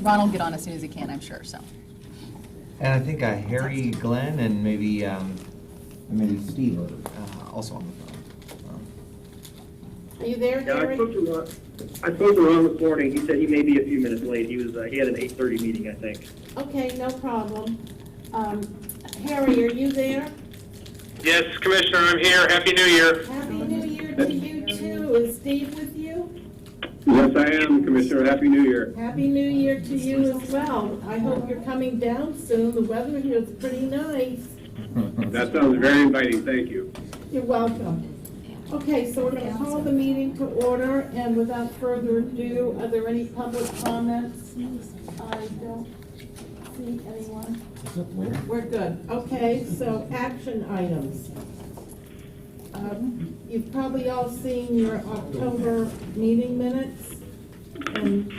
Ron will get on as soon as he can, I'm sure, so. And I think Harry, Glenn, and maybe Steve are also on the phone. Are you there, Yeah, Harry? I spoke to Ron this morning. He said he may be a few minutes late. He had an 8:30 meeting, I think. Okay, no problem. Harry, are you there? Yes, Commissioner, I'm here. Happy New Year. Happy New Year to you too. Is Steve with you? Yes, I am, Commissioner. Happy New Year. Happy New Year to you as well. I hope you're coming down soon. The weather here is pretty nice. That sounds very inviting. Thank you. You're welcome. Okay, so we're going to call the meeting to order, and without further ado, are there any public comments? I don't see anyone. We're good. Okay, so action items. You've probably all seen your October meeting minutes. And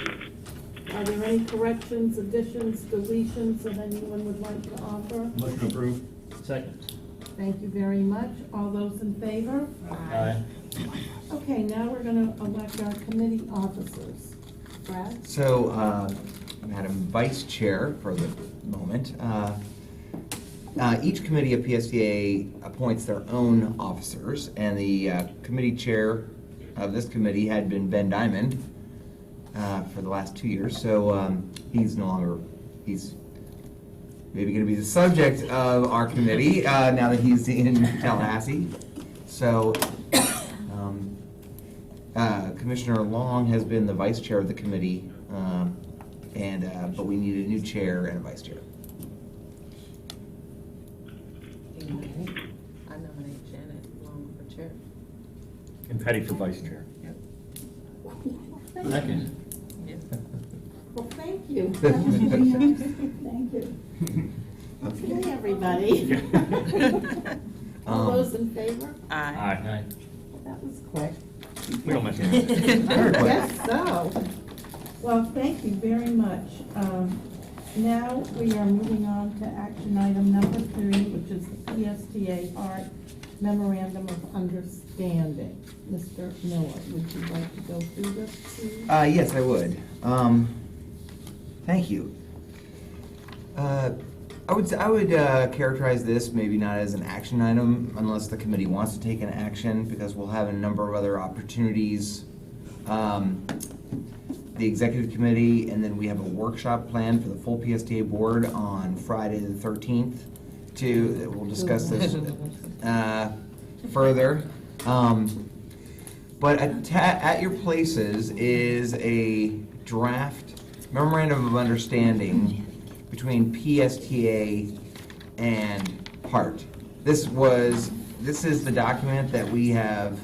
are there any corrections, additions, deletions that anyone would like to offer? Motion approved. Second. Thank you very much. All those in favor? Aye. Okay, now we're going to elect our committee officers. Brad? So, Madam Vice Chair for the moment, each committee of PSTA appoints their own officers, and the committee chair of this committee had been Ben Diamond for the last 2 years, so he's no longer, he's maybe going to be the subject of our committee now that he's in Tallahassee. So Commissioner Long has been the vice chair of the committee, but we need a new chair and a vice chair. I nominate Janet Long for chair. And Patty for vice chair. Second. Well, thank you. Thank you. Okay, everybody. All those in favor? Aye. Aye. That was quick. We don't mess around. Yes, so. Well, thank you very much. Now we are moving on to action item number 3, which is the PSTA Heart Memorandum of Understanding. Mr. Miller, would you like to go through this, please? Yes, I would. Thank you. I would characterize this maybe not as an action item unless the committee wants to take an action, because we'll have a number of other opportunities. The executive committee, and then we have a workshop planned for the full PSTA board on Friday the 13th. We'll discuss this further. But at your places is a draft memorandum of understanding between PSTA and HART. This is the document that we have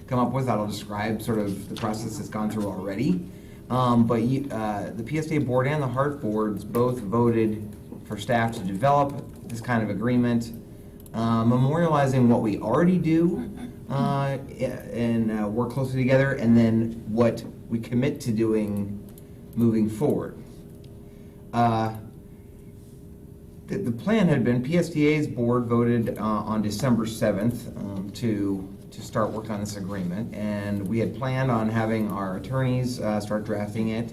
come up with. I'll describe sort of the process that's gone through already. But the PSTA board and the HART boards both voted for staff to develop this kind of agreement, memorializing what we already do and work closely together, and then what we commit to doing moving forward. The plan had been PSTA's board voted on December 7th to start work on this agreement, and we had planned on having our attorneys start drafting it,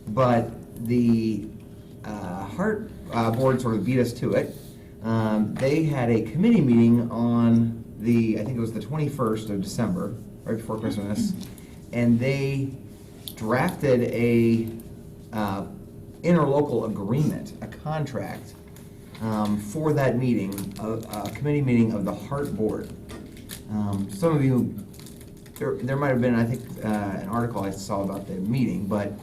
but the HART board sort of beat us to it. They had a committee meeting on I think it was the 21st of December, right before Christmas, and they drafted a interlocal agreement, a contract, for that meeting, a committee meeting of the HART board. Some of you, there might have been, I think, an article I saw about the meeting, but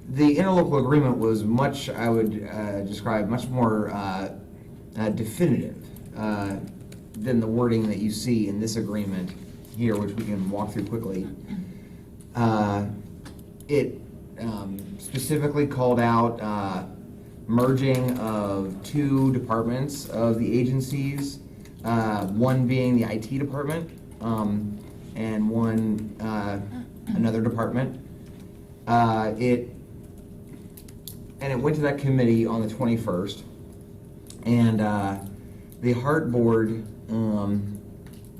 the interlocal agreement was much, I would describe, much more definitive than the wording that you see in this agreement here, which we can walk through quickly. It specifically called out merging of 2 departments of the agencies, one being the IT department, and one another department. It went to that committee on the 21st, and the HART board,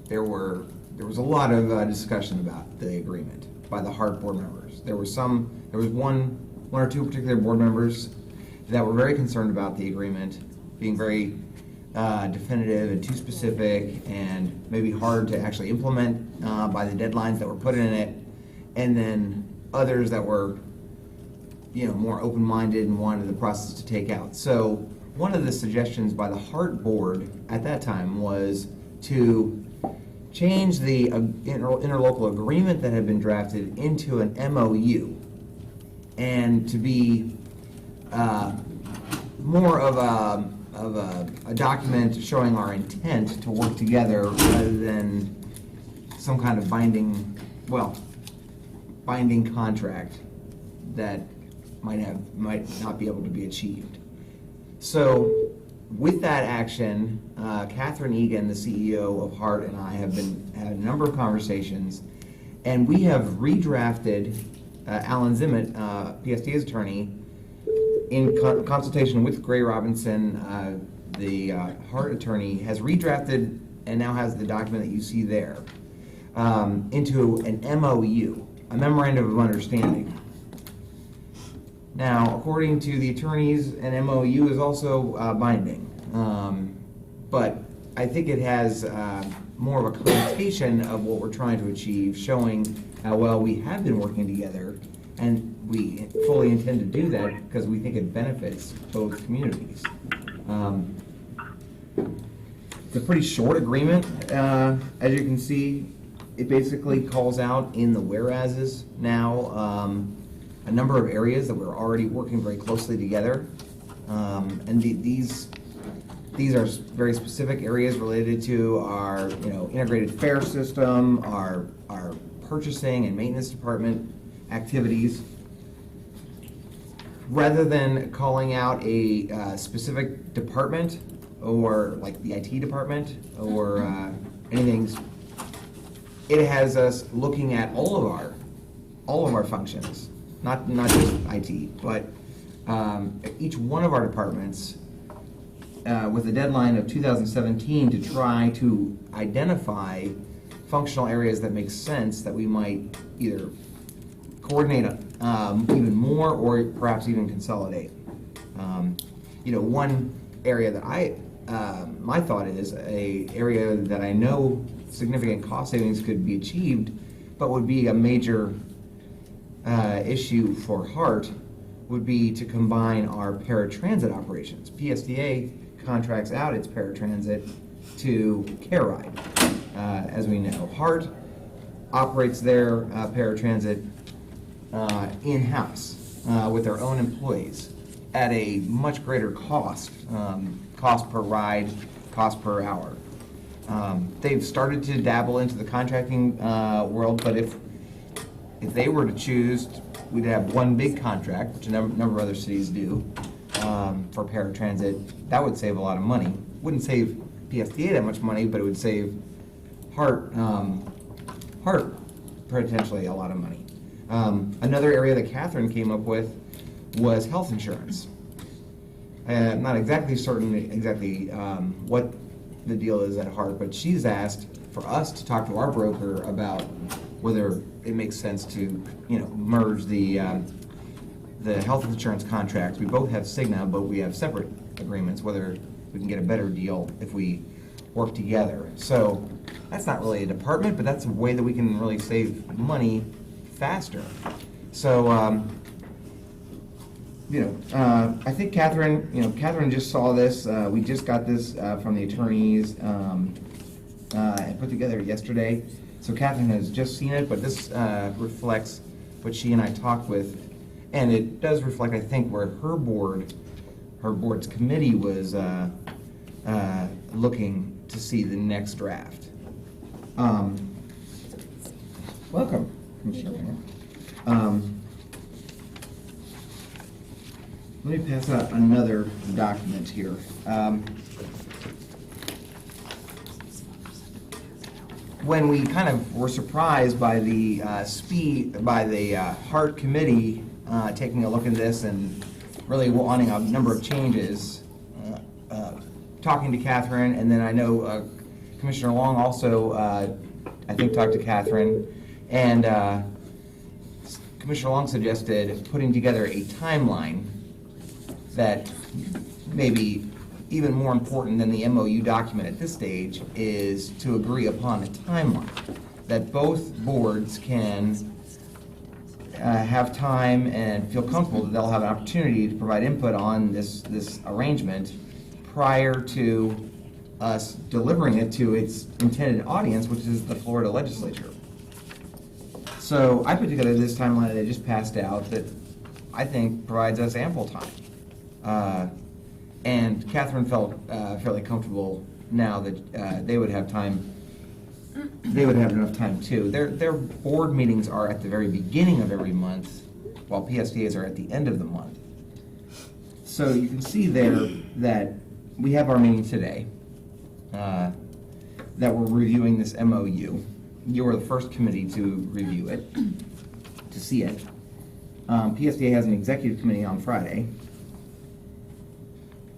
there were there was a lot of discussion about the agreement by the HART board members. There was one or two particular board members that were very concerned about the agreement being very definitive and too specific and maybe hard to actually implement by the deadlines that were put in it, and then others that were, more open-minded and wanted the process to take out. So one of the suggestions by the HART board at that time was to change the interlocal agreement that had been drafted into an MOU, and to be more of a document showing our intent to work together rather than some kind of binding contract that might not be able to be achieved. So with that action, Catherine Egan, the CEO of HART, and I had a number of conversations, and we have redrafted Alan Zimmett, PSTA's attorney, in consultation with Gray Robinson, the HART attorney, has redrafted and now has the document that you see there into an MOU, a memorandum of understanding. Now, according to the attorneys, an MOU is also binding, but I think it has more of a connotation of what we're trying to achieve, showing how well we have been working together, and we fully intend to do that because we think it benefits both communities. It's a pretty short agreement, as you can see. It basically calls out in the whereases now a number of areas that we're already working very closely together, and these are very specific areas related to our integrated fare system, our purchasing and maintenance department activities. Rather than calling out a specific department, or like the IT department, or anything, it has us looking at all of our functions, not just IT, but each one of our departments, with a deadline of 2017 to try to identify functional areas that make sense that we might either coordinate even more or perhaps even consolidate. One area that my thought is a area that I know significant cost savings could be achieved, but would be a major issue for HART, would be to combine our paratransit operations. PSTA contracts out its paratransit to CareRide. As we know, HART operates their paratransit in-house with their own employees at a much greater cost per ride, cost per hour. They've started to dabble into the contracting world, but if they were to choose, we'd have one big contract, which a number of other cities do, for paratransit. That would save a lot of money. Wouldn't save PSTA that much money, but it would save HART potentially a lot of money. Another area that Catherine came up with was health insurance. I'm not exactly certain what the deal is at HART, but she's asked for us to talk to our broker about whether it makes sense to merge the health insurance contracts. We both have Cigna, but we have separate agreements, whether we can get a better deal if we work together. So that's not really a department, but that's a way that we can really save money faster. So I think Catherine just saw this. We just got this from the attorneys and put together yesterday. So Catherine has just seen it, but this reflects what she and I talked with, and it does reflect, I think, where her board's committee was looking to see the next draft. Welcome, Commissioner Mayor. Let me pass out another document here. When we kind of were surprised by the HART committee taking a look at this and really wanting a number of changes, talking to Catherine, and then I know Commissioner Long also I think, talked to Catherine, and Commissioner Long suggested putting together a timeline that maybe even more important than the MOU document at this stage is to agree upon a timeline that both boards can have time and feel comfortable that they'll have an opportunity to provide input on this arrangement prior to us delivering it to its intended audience, which is the Florida legislature. So I put together this timeline that I just passed out that I think provides us ample time. And Catherine felt fairly comfortable now that they would have time. They would have enough time too. Their board meetings are at the very beginning of every month, while PSTAs are at the end of the month. So you can see there that we have our meeting today, that we're reviewing this MOU. You were the first committee to review it, to see it. PSTA has an executive committee on Friday.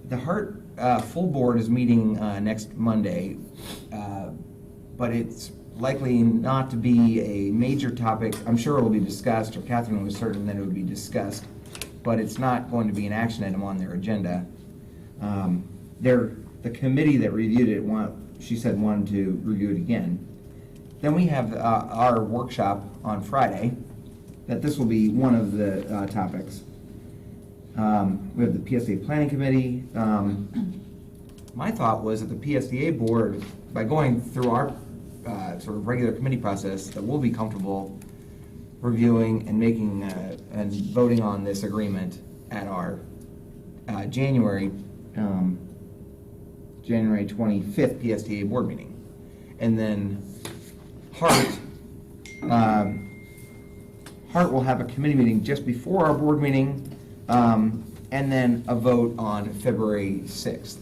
The HART full board is meeting next Monday, but it's likely not to be a major topic. I'm sure it will be discussed, or Catherine was certain that it would be discussed, but it's not going to be an action item on their agenda. The committee that reviewed it, she said, wanted to review it again. Then we have our workshop on Friday, that this will be one of the topics. We have the PSTA Planning Committee. My thought was that the PSTA board, by going through our sort of regular committee process, that we'll be comfortable reviewing and making and voting on this agreement at our January 25th PSTA board meeting. And then HART will have a committee meeting just before our board meeting, and then a vote on February 6th.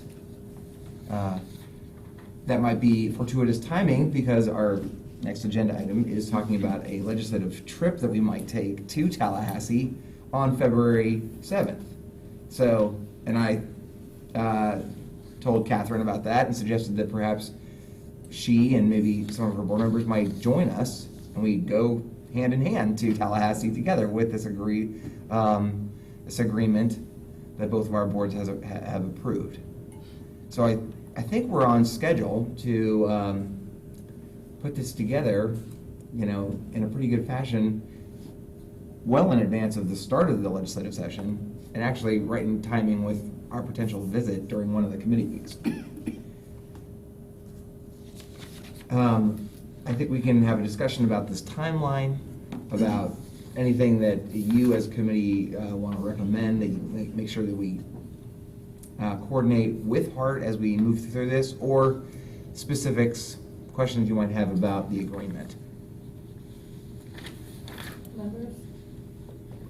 That might be fortuitous timing because our next agenda item is talking about a legislative trip that we might take to Tallahassee on February 7th. So, and I told Catherine about that and suggested that perhaps she and maybe some of her board members might join us, and we go hand in hand to Tallahassee together with this agreement that both of our boards have approved. So I think we're on schedule to put this together, in a pretty good fashion, well in advance of the start of the legislative session, and actually right in timing with our potential visit during one of the committee weeks. I think we can have a discussion about this timeline, about anything that you as a committee want to recommend, that you make sure that we coordinate with HART as we move through this, or specifics, questions you might have about the agreement. Members,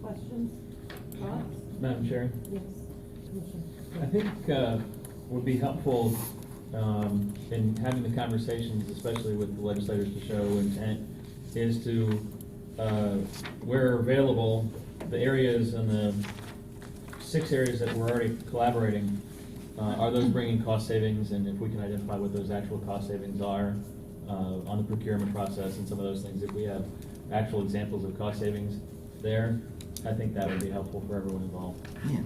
questions, thoughts? Madam Chair, Yes, Commissioner. I think would be helpful in having the conversations, especially with the legislators, to show intent, is to, where available, the areas and the 6 areas that we're already collaborating, are those bringing cost savings? And if we can identify what those actual cost savings are on the procurement process and some of those things, if we have actual examples of cost savings there, I think that would be helpful for everyone involved. Yeah.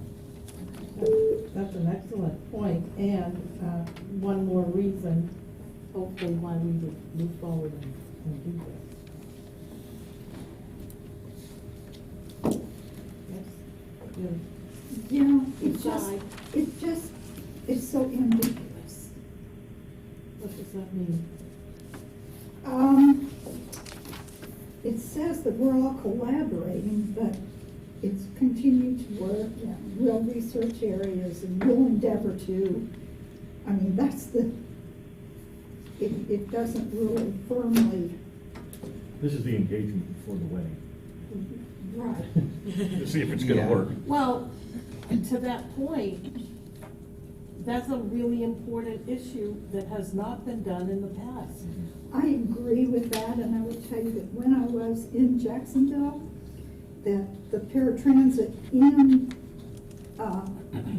That's an excellent point, and one more reason, hopefully, why we would move forward and do this. Yes? Yes. Yeah, it's so ambiguous. What does that mean? It says that we're all collaborating, but it's continue to work, we'll research areas and we'll endeavor to, that's it doesn't really firmly. This is the engagement before the wedding. Right. To see if it's gonna Yeah. work. Well, to that point, that's a really important issue that has not been done in the past. I agree with that, and I would tell you that when I was in Jacksonville, that the paratransit in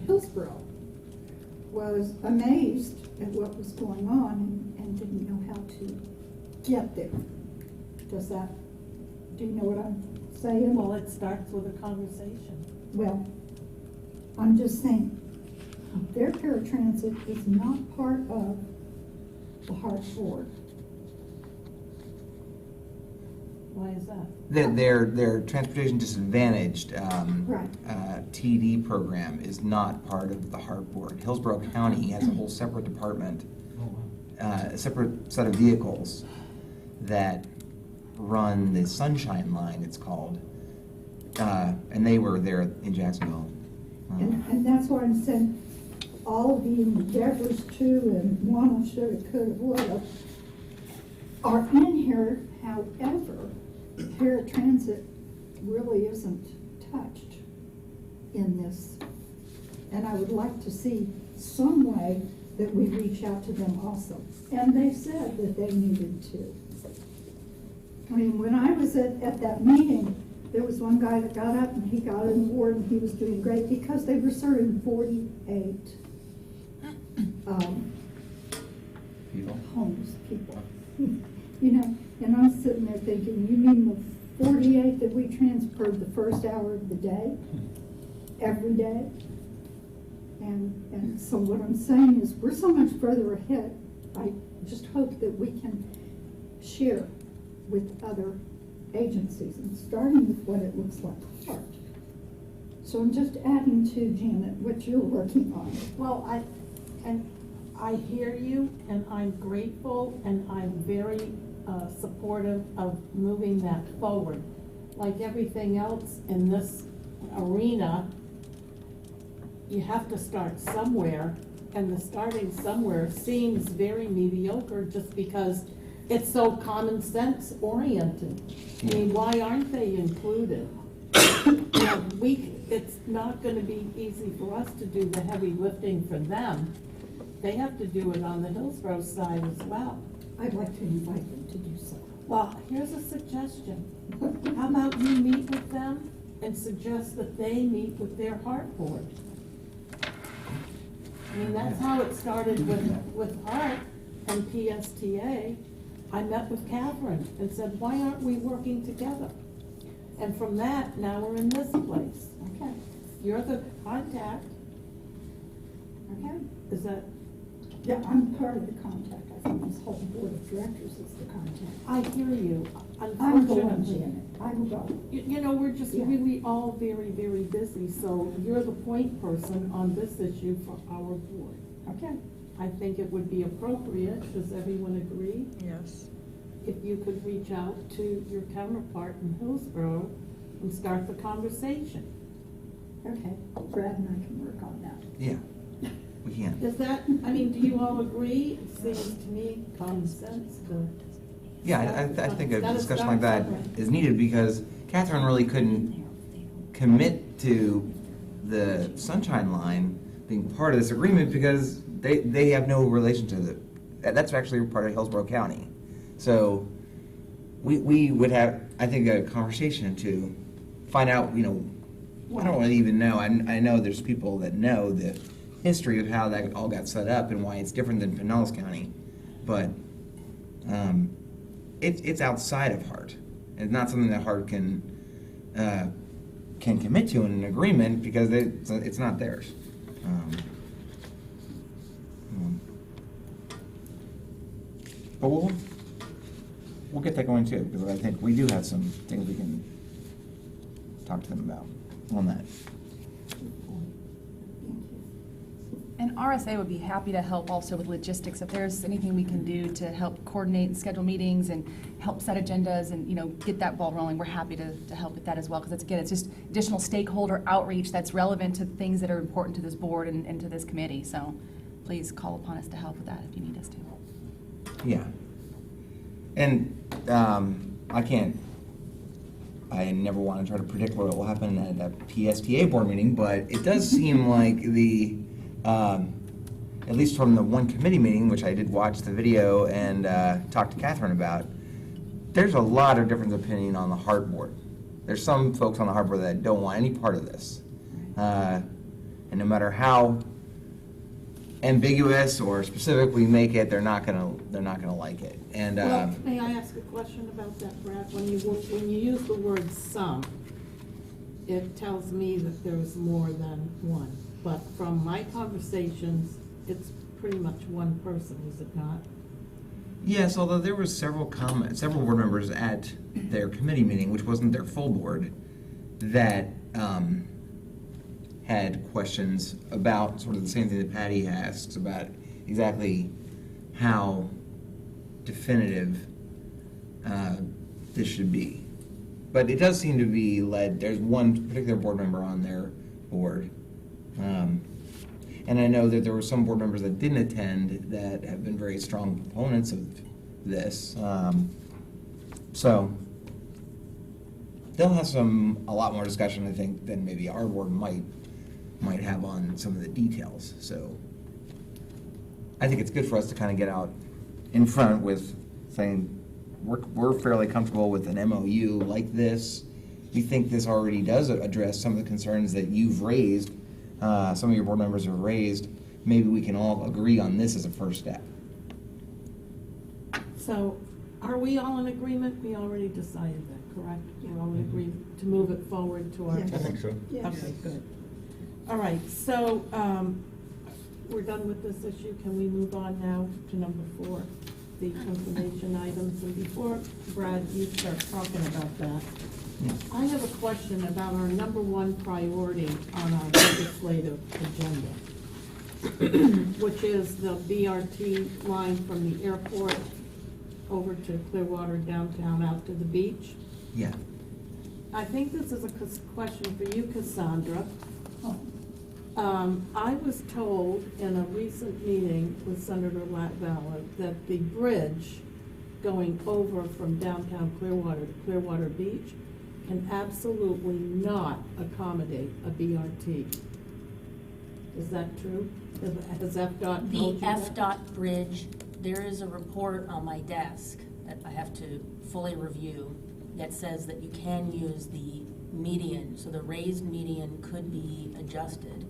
Hillsborough was amazed at what was going on and didn't know how to get there. Does that, do you know what I'm saying? Well, it starts with a conversation. Well, I'm just saying, their paratransit is not part of the Heart Board. Why is that? Their transportation disadvantaged Right. TD program is not part of the HART board. Hillsborough County has a whole separate department, a separate set of vehicles that run the Sunshine Line, it's called, and they were there in Jacksonville. And that's why I'm saying, all of the endeavors to, and wanna, shoulda, coulda, woulda, are in here. However, paratransit really isn't touched in this. And I would like to see some way that we reach out to them also. And they said that they needed to. I mean, when I was at that meeting, there was one guy that got up and he got an award and he was doing great because they were serving 48 People. homeless people. You know, and I'm sitting there thinking, you mean the 48 that we transferred the first hour of the day, every day? And so what I'm saying is, we're so much further ahead. I just hope that we can share with other agencies, and starting with what it looks like HART. So I'm just adding to, Janet, what you're working on. Well, I hear you, and I'm grateful, and I'm very supportive of moving that forward. Like everything else in this arena, you have to start somewhere, and the starting somewhere seems very mediocre just because it's so common sense oriented. I mean, why aren't they included? You know, it's not gonna be easy for us to do the heavy lifting for them. They have to do it on the Hillsborough side as well. I'd like to invite them to do so. Well, here's a suggestion. How about you meet with them and suggest that they meet with their HART board? I mean, that's how it started with HART and PSTA. I met with Catherine and said, why aren't we working together? And from that, now we're in this place. Okay, You're the contact. okay. Is that, Yeah, I'm part of the contact. I think this whole board of directors is the contact. I hear you. I'm going, Unfortunately, Janet. I will go. you know, we're just Yeah. really all very, very busy, so you're the point person on this issue for our board. Okay. I think it would be appropriate, does everyone agree? Yes. If you could reach out to your counterpart in Hillsborough and start the conversation. Okay, Brad and I can work on that. Yeah, we can. Is that, I mean, do you all agree? It seems to me common sense to. Yeah, I think a Gotta discussion start like that somewhere. is needed because Catherine really couldn't commit to the Sunshine Line being part of this agreement because they have no relation to that's actually part of Hillsborough County. So we would have, I think, a conversation to find out, you know, I don't really even know. I know there's people that know the history of how that all got set up and why it's different than Pinellas County, but it's outside of HART. It's not something that HART can commit to in an agreement because it's not theirs. But we'll get that going too, because I think we do have some things we can talk to them about on that. And RSA would be happy to help also with logistics. If there's anything we can do to help coordinate and schedule meetings and help set agendas and, you know, get that ball rolling, we're happy to help with that as well. Because it's just additional stakeholder outreach that's relevant to things that are important to this board and to this committee. So please call upon us to help with that if you need us to. Yeah. And I never want to try to predict what will happen at a PSTA board meeting, but it does seem like at least from the one committee meeting, which I did watch the video and talk to Catherine about, there's a lot of different opinion on the HART board. There's some folks on the HART board that don't want any part of this. And no matter how ambiguous or specific we make it, they're not gonna like it. And, Well, may I ask a question about that, Brad? When you use the word some, it tells me that there's more than one. But from my conversations, it's pretty much one person, is it not? yes, although there was several board members at their committee meeting, which wasn't their full board, that had questions about sort of the same thing that Patty asks about exactly how definitive this should be. But it does seem to be led, there's one particular board member on their board. And I know that there were some board members that didn't attend that have been very strong proponents of this. So they'll have a lot more discussion, I think, than maybe our board might have on some of the details. So I think it's good for us to kind of get out in front with saying, we're fairly comfortable with an MOU like this. We think this already does address some of the concerns that you've raised, some of your board members have raised. Maybe we can all agree on this as a first step. So are we all in agreement? We already decided that, correct? We're all in agreement to move it forward to our. Yes. I think so. Yes. Okay, good. All right, so we're done with this issue. Can we move on now to number 4, the information items? And before, Brad, you start talking about that, I have a question about our number 1 priority on our legislative agenda, which is the BRT line from the airport over to Clearwater downtown out to the beach. Yeah. I think this is a question for you, Cassandra. I was told in a recent meeting with Senator Latvala that the bridge going over from downtown Clearwater to Clearwater Beach can absolutely not accommodate a BRT. Is that true? Has FDOT told The you that? FDOT bridge, there is a report on my desk that I have to fully review that says that you can use the median, so the raised median could be adjusted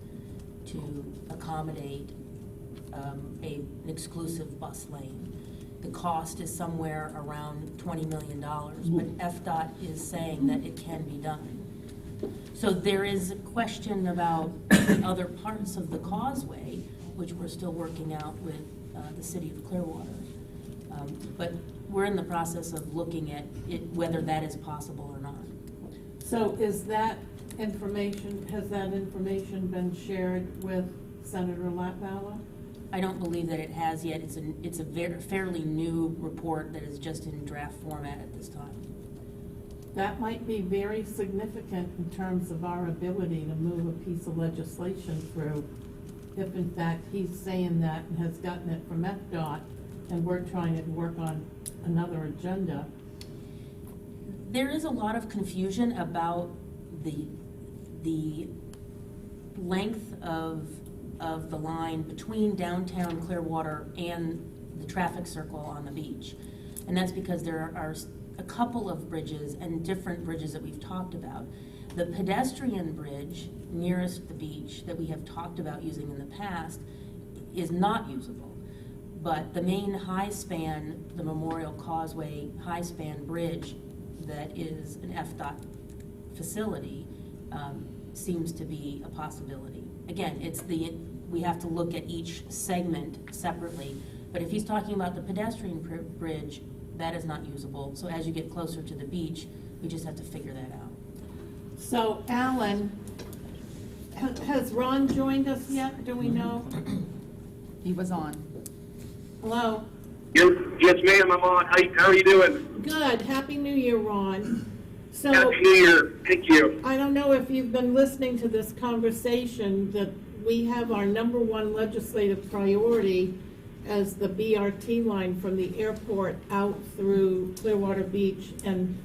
to accommodate an exclusive bus lane. The cost is somewhere around $20 million, but FDOT is saying that it can be done. So there is a question about other parts of the causeway, which we're still working out with the city of Clearwater. But we're in the process of looking at it, whether that is possible or not. So is that information, has that information been shared with Senator Latvala? I don't believe that it has yet. It's a fairly new report that is just in draft format at this time. That might be very significant in terms of our ability to move a piece of legislation through, if in fact he's saying that and has gotten it from FDOT, and we're trying to work on another agenda. There is a lot of confusion about the length of the line between downtown Clearwater and the traffic circle on the beach. And that's because there are a couple of bridges and different bridges that we've talked about. The pedestrian bridge nearest the beach that we have talked about using in the past is not usable. But the main high span, the Memorial Causeway high span bridge that is an FDOT facility seems to be a possibility. Again, we have to look at each segment separately. But if he's talking about the pedestrian bridge, that is not usable. So as you get closer to the beach, we just have to figure that out. So Alan, has Ron joined us yet? Do we know? He was on. Hello? Yes, ma'am, I'm on. How are you doing? Good. Happy New Year, Ron. So Happy New Year. Thank you. I don't know if you've been listening to this conversation, that we have our number 1 legislative priority as the BRT line from the airport out through Clearwater Beach and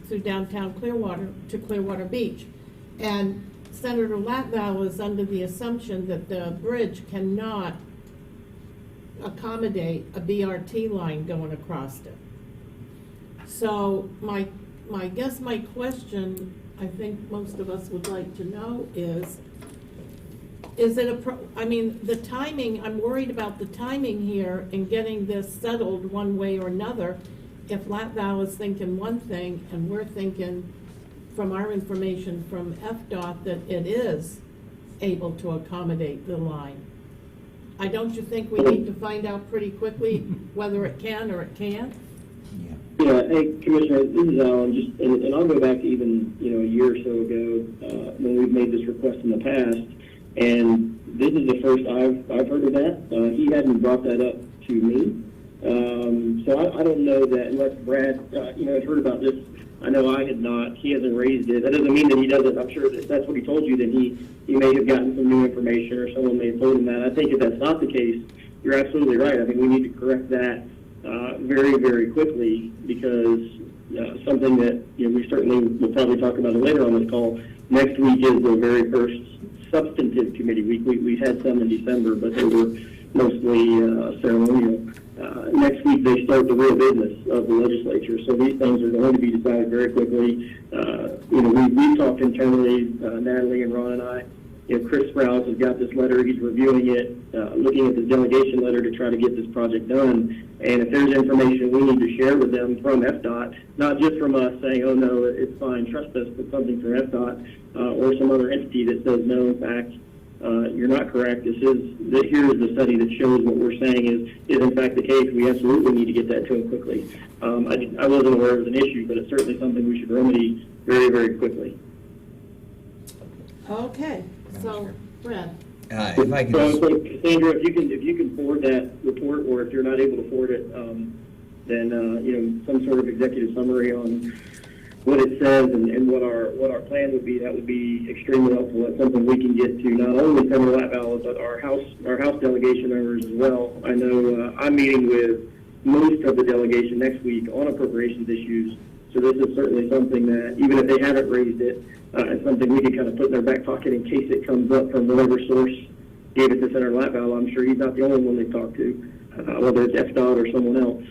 through downtown Clearwater to Clearwater Beach. And Senator Latval was under the assumption that the bridge cannot accommodate a BRT line going across it. So my question, I think most of us would like to know, is is it I mean, the timing, I'm worried about the timing here in getting this settled one way or another. If Lat-Val is thinking one thing and we're thinking, from our information from FDOT, that it is able to accommodate the line. Don't you think we need to find out pretty quickly whether it can or it can't? Yeah, hey, Commissioner, this is Alan, and I'll go back to even, a year or so ago, when we've made this request in the past, and this is the first I've heard of that. He hadn't brought that up to me. So I don't know that unless Brad, had heard about this. I know I had not. He hasn't raised it. That doesn't mean that he doesn't. I'm sure that if that's what he told you, then he may have gotten some new information or someone may have told him that. I think if that's not the case, you're absolutely right. I think we need to correct that very, very quickly, because something that we certainly will probably talk about it later on this call. Next week is the very first substantive committee week. We had some in December, but they were mostly ceremonial. Next week they start the real business of the legislature, so these things are going to be decided very quickly. We've talked internally, Natalie and Ron and I. Chris Sprouse has got this letter. He's reviewing it, looking at the delegation letter to try to get this project done. And if there's information we need to share with them from FDOT, not just from us saying, oh, no, it's fine, trust us, but something from FDOT or some other entity that says, no, in fact, you're not correct. Here's the study that shows what we're saying is in fact the case. We absolutely need to get that to them quickly. I wasn't aware it was an issue, but it's certainly something we should remedy very, very quickly. Okay, so, Brad. If I could So, just, Cassandra, if you can forward that report, or if you're not able to forward it, then some sort of executive summary on what it says and what our plan would be, that would be extremely helpful. That's something we can get to not only Senator Lat-Val, but our House delegation members as well. I know I'm meeting with most of the delegation next week on appropriations issues. So this is certainly something that, even if they haven't raised it, it's something we can kind of put in their back pocket in case it comes up from whatever source gave it to Senator Lat-Val. I'm sure he's not the only one they've talked to, whether it's FDOT or someone else.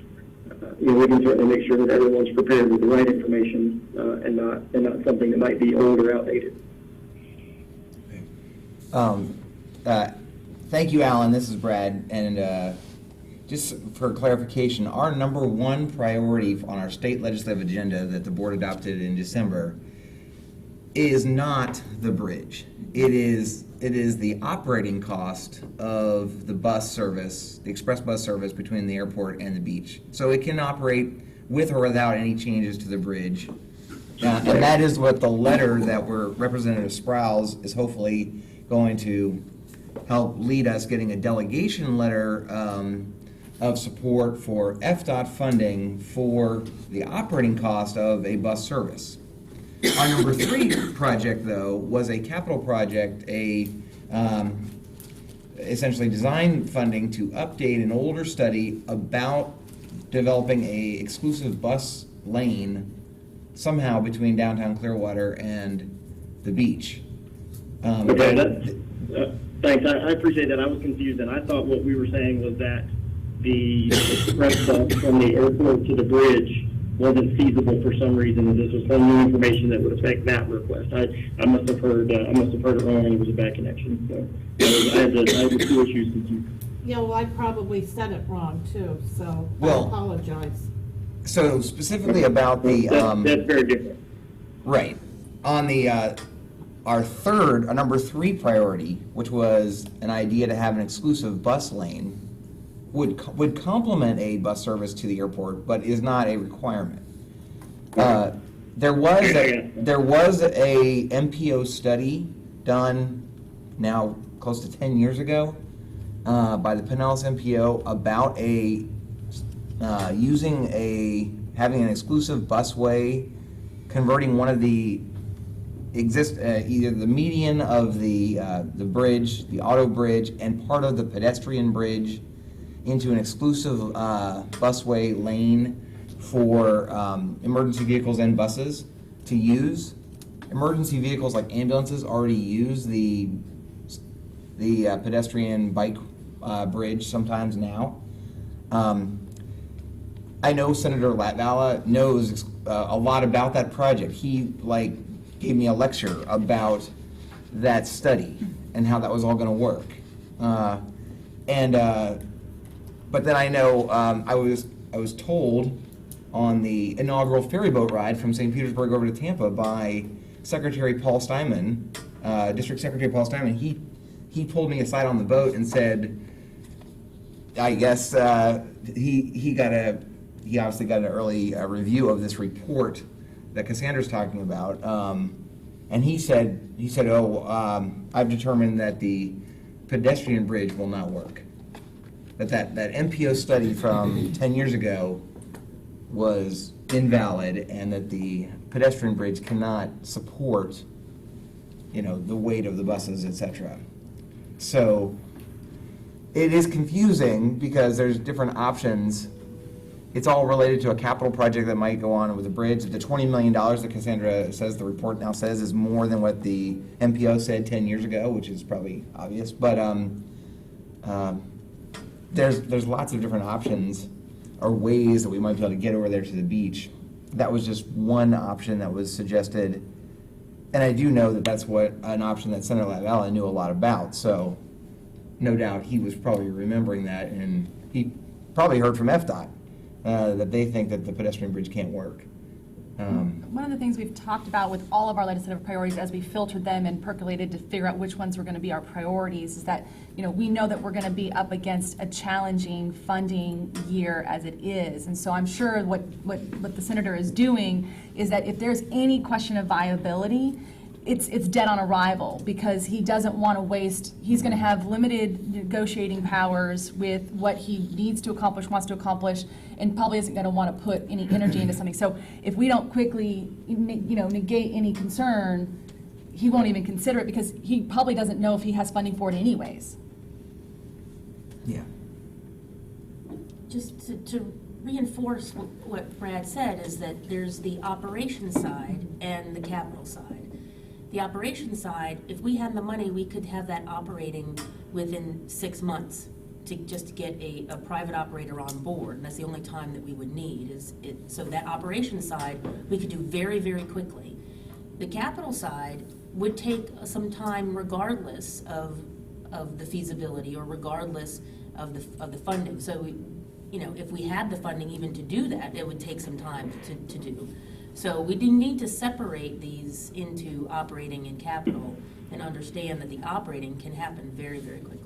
We can certainly make sure that everyone's prepared with the right information and not something that might be old or outdated. thank you, Alan. This is Brad. And just for clarification, our number one priority on our state legislative agenda that the board adopted in December is not the bridge. It is the operating cost of the bus service, the express bus service between the airport and the beach. So it can operate with or without any changes to the bridge. And that is what the letter that Representative Sprouse is hopefully going to help lead us, getting a delegation letter of support for FDOT funding for the operating cost of a bus service. Our number 3 project, though, was a capital project, essentially design funding to update an older study about developing a exclusive bus lane somehow between downtown Clearwater and the beach. Okay, thanks. I appreciate that. I was confused, and I thought what we were saying was that the express bus from the airport to the bridge wasn't feasible for some reason, and this was some new information that would affect that request. I must have heard it wrong, and it was a bad connection. So I had the 2 issues confused. Yeah, well, I probably said it wrong too, so I Well, apologize. So specifically about the That's very different. right on the our number 3 priority, which was an idea to have an exclusive bus lane, would complement a bus service to the airport, but is not a requirement. There was a MPO study done now close to 10 years ago by the Pinellas MPO about having an exclusive busway, converting one of the either the median of the bridge, the auto bridge, and part of the pedestrian bridge into an exclusive busway lane for emergency vehicles and buses to use. Emergency vehicles like ambulances already use the pedestrian bike bridge sometimes now. I know Senator Lat-Val knows a lot about that project. He gave me a lecture about that study, and how that was all going to work. But then I know I was told on the inaugural ferry boat ride from St. Petersburg over to Tampa by Secretary Paul Steinman, District Secretary Paul Steinman. He pulled me aside on the boat and said, I guess he obviously got an early review of this report that Cassandra's talking about, and he said, I've determined that the pedestrian bridge will not work. That MPO study from 10 years ago was invalid, and that the pedestrian bridge cannot support, the weight of the buses, etc. So it is confusing because there's different options. It's all related to a capital project that might go on with the bridge. The $20 million that Cassandra says the report now says is more than what the MPO said 10 years ago, which is probably obvious. But there's lots of different options or ways that we might be able to get over there to the beach. That was just one option that was suggested. And I do know that that's an option that Senator LaValle knew a lot about. So no doubt he was probably remembering that, and he probably heard from FDOT that they think that the pedestrian bridge can't work. One of the things we've talked about with all of our legislative priorities as we filtered them and percolated to figure out which ones were going to be our priorities is that, we know that we're going to be up against a challenging funding year as it is. And so I'm sure what the senator is doing is that if there's any question of viability, it's dead on arrival, because he doesn't want to waste, he's going to have limited negotiating powers with what he needs to accomplish, wants to accomplish, and probably isn't going to want to put any energy into something. So if we don't quickly, negate any concern, he won't even consider it, because he probably doesn't know if he has funding for it anyways. Yeah. Just to reinforce what Brad said, is that there's the operations side and the capital side. The operations side, if we had the money, we could have that operating within 6 months to just get a private operator on board. And that's the only time that we would need so that operations side, we could do very, very quickly. The capital side would take some time regardless of the feasibility or regardless of the funding. So, if we had the funding even to do that, it would take some time to do. So we do need to separate these into operating and capital and understand that the operating can happen very, very quickly.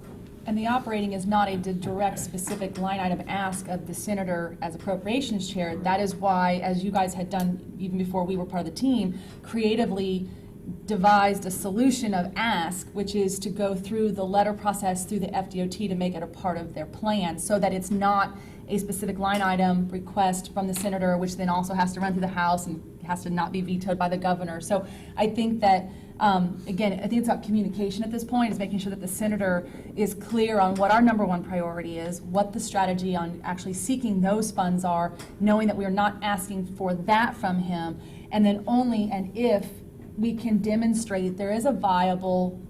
And the operating is not a direct, specific line item ask of the senator as appropriations chair. That is why, as you guys had done even before we were part of the team, creatively devised a solution of ask, which is to go through the letter process through the FDOT to make it a part of their plan, so that it's not a specific line item request from the senator, which then also has to run through the House and has to not be vetoed by the governor. So I think that, again, I think it's about communication at this point, is making sure that the senator is clear on what our number one priority is, what the strategy on actually seeking those funds are, knowing that we are not asking for that from him, and then only and if we can demonstrate there is a viable,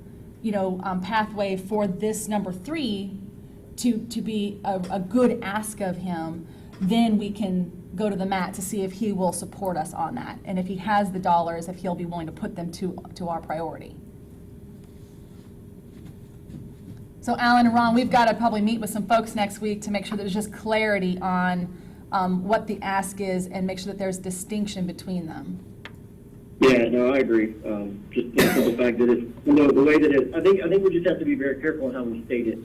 pathway for this number 3 to be a good ask of him, then we can go to the mat to see if he will support us on that. And if he has the dollars, if he'll be willing to put them to our priority. So Alan and Ron, we've got to probably meet with some folks next week to make sure there's just clarity on what the ask is and make sure that there's distinction between them. Yeah, no, I agree. Just for the fact that it's, the way that it, I think we just have to be very careful on how we state it.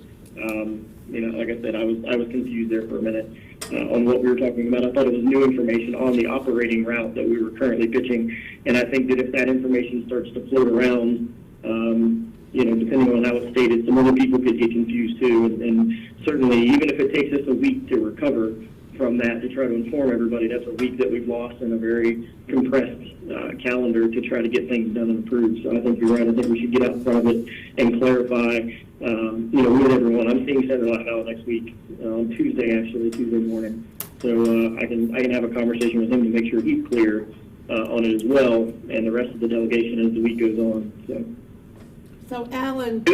Like I said, I was confused there for a minute on what we were talking about. I thought it was new information on the operating route that we were currently pitching, and I think that if that information starts to float around, depending on how it's stated, some other people could get confused too. And certainly, even if it takes us a week to recover from that to try to inform everybody, that's a week that we've lost in a very compressed calendar to try to get things done and approved. So I think you're right. I think we should get out in front of it and clarify, with everyone. I'm seeing Senator LaValle next week, on Tuesday morning. So I can have a conversation with him to make sure he's clear on it as well, and the rest of the delegation as the week goes on. So Alan,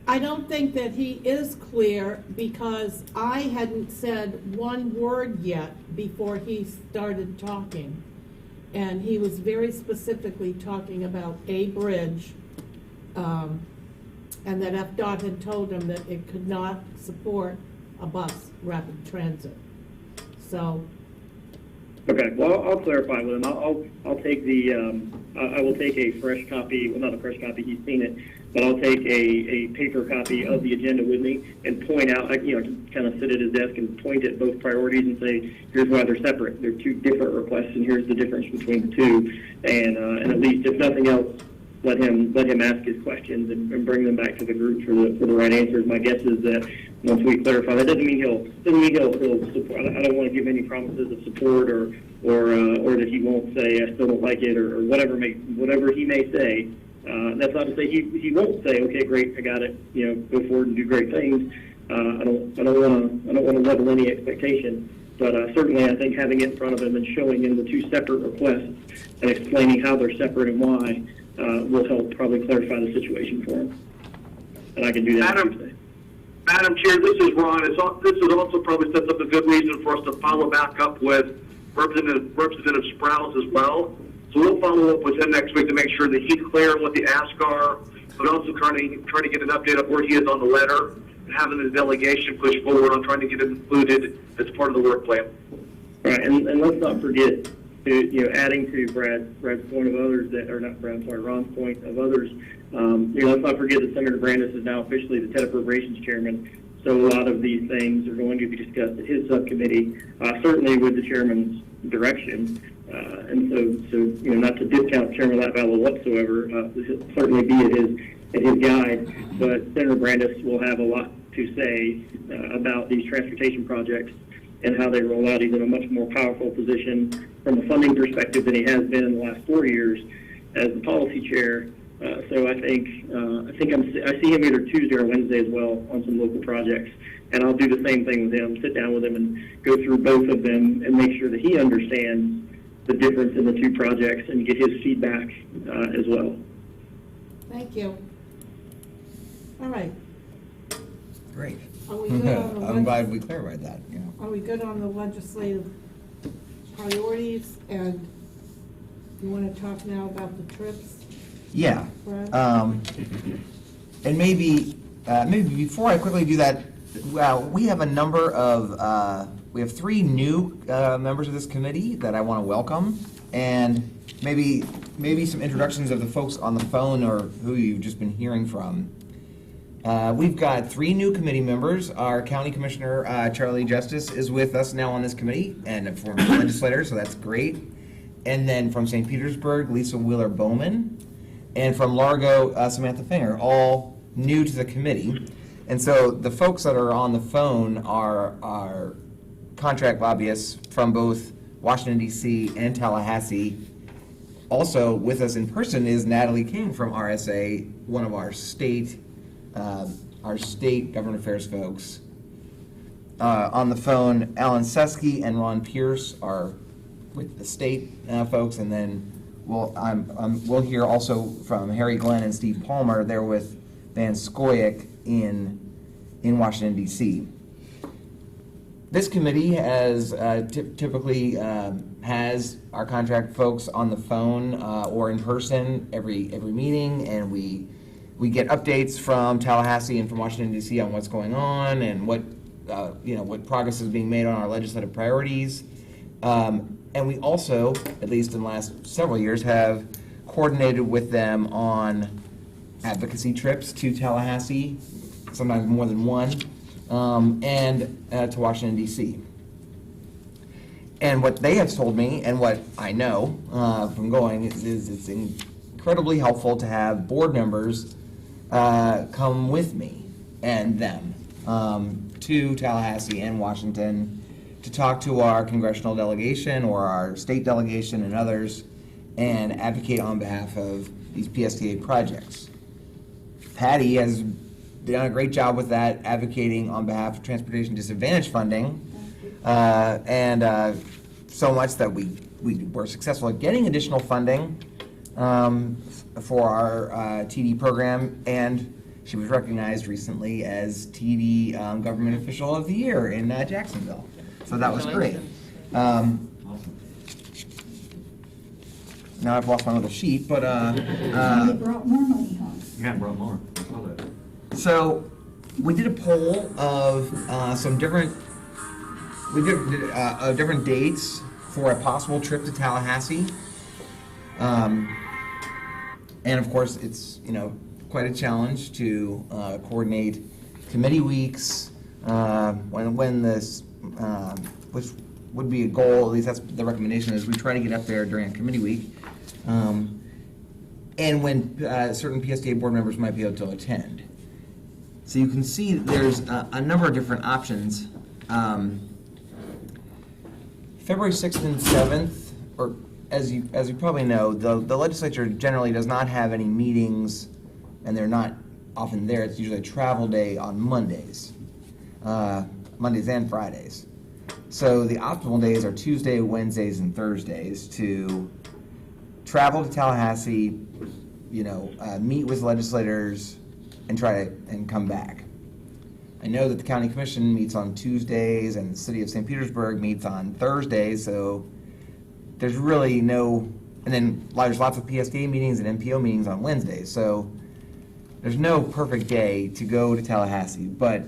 I don't think that he is clear, because I hadn't said one word yet before he started talking. And he was very specifically talking about a bridge and that FDOT had told him that it could not support a bus rapid transit. So, Okay, well, I'll clarify with him. I'll take I will take a fresh copy, well, not a fresh copy, he's seen it, but I'll take a paper copy of the agenda with me and point out, I can kind of sit at his desk and point at both priorities and say, here's why they're separate. They're two different requests, and here's the difference between the two. And at least, if nothing else, let him ask his questions and bring them back to the group for the right answers. My guess is that once we clarify, that doesn't mean he'll support. I don't want to give any promises of support or that he won't say I still don't like it or whatever he may say. That's not to say he won't say, okay, great, I got it. Go forward and do great things. I don't want to level any expectation. But certainly, I think having it in front of him and showing him the two separate requests and explaining how they're separate and why will help probably clarify the situation for him. And I can do that Tuesday. Madam Chair, this is Ron. This is also probably sets up a good reason for us to follow back up with Representative Sprouse as well. So we'll follow up with him next week to make sure that he's clear on what the asks are, but also trying to get an update of where he is on the letter and having the delegation push forward on trying to get it included as part of the work plan. Right, and let's not forget, adding to Brad's point of others Ron's point of others. Let's not forget that Senator Brandis is now officially the TED Appropriations Chairman. So a lot of these things are going to be discussed at his subcommittee, certainly with the chairman's direction. And so not to discount Chairman Latvallow whatsoever, certainly be at his guide. But Senator Brandis will have a lot to say about these transportation projects and how they roll out. He's in a much more powerful position from a funding perspective than he has been in the last 4 years as the policy chair. So I think I see him either Tuesday or Wednesday as well on some local projects, and I'll do the same thing with him. Sit down with him and go through both of them and make sure that he understands the difference in the two projects and get his feedback as well. thank you. All right. Great. Are we good on the I'm glad we clarified that. Are we good on the legislative priorities? And you want to talk now about the trips? Yeah. Brad? And maybe before I quickly do that, we have a number of, we have 3 new members of this committee that I want to welcome, and maybe some introductions of the folks on the phone or who you've just been hearing from. We've got 3 new committee members. Our County Commissioner, Charlie Justice, is with us now on this committee, and a former legislator, so that's great. And then from St. Petersburg, Lisa Wheeler-Bowman. And from Largo, Samantha Finger, all new to the committee. And so the folks that are on the phone are contract lobbyists from both Washington, D.C. and Tallahassee. Also with us in person is Natalie King from RSA, one of our state government affairs folks. On the phone, Alan Sesky and Ron Pierce are with the state folks, and then we'll hear also from Harry Glenn and Steve Palmer. They're with Van Scoyoc in Washington, D.C. This committee has typically has our contract folks on the phone or in person every meeting, and we get updates from Tallahassee and from Washington, D.C. on what's going on and what progress is being made on our legislative priorities. And we also, at least in the last several years, have coordinated with them on advocacy trips to Tallahassee, sometimes more than one, and to Washington, D.C. And what they have told me, and what I know from going, is it's incredibly helpful to have board members come with me and them to Tallahassee and Washington to talk to our congressional delegation or our state delegation and others and advocate on behalf of these PSTA projects. Patty has done a great job with that, advocating on behalf of transportation disadvantage funding, and so much that we were successful at getting additional funding for our TD program, and she was recognized recently as TD Government Official of the Year in Jacksonville. So that was great. Now I've lost my little sheet, but They brought more money home. Yeah, brought more. I saw that. So we did a poll of some different different dates for a possible trip to Tallahassee. And of course, it's quite a challenge to coordinate committee weeks when this, which would be a goal. At least that's the recommendation, is we try to get up there during a committee week, and when certain PSTA board members might be able to attend. So you can see there's a number of different options. February 6th and 7th, or as you probably know, the legislature generally does not have any meetings, and they're not often there. It's usually a travel day on Mondays and Fridays. So the optimal days are Tuesday, Wednesdays, and Thursdays to travel to Tallahassee, meet with legislators, and and come back. I know that the county commission meets on Tuesdays, and the city of St. Petersburg meets on Thursdays, so there's really no, and then there's lots of PSTA meetings and MPO meetings on Wednesdays, so there's no perfect day to go to Tallahassee, but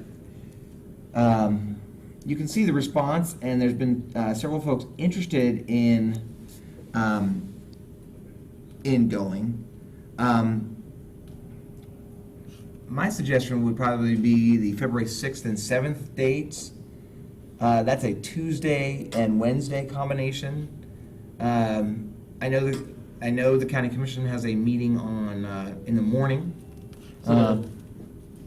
you can see the response, and there's been several folks interested in going. My suggestion would probably be the February 6th and 7th dates. That's a Tuesday and Wednesday combination. I know the county commission has a meeting on in the morning. So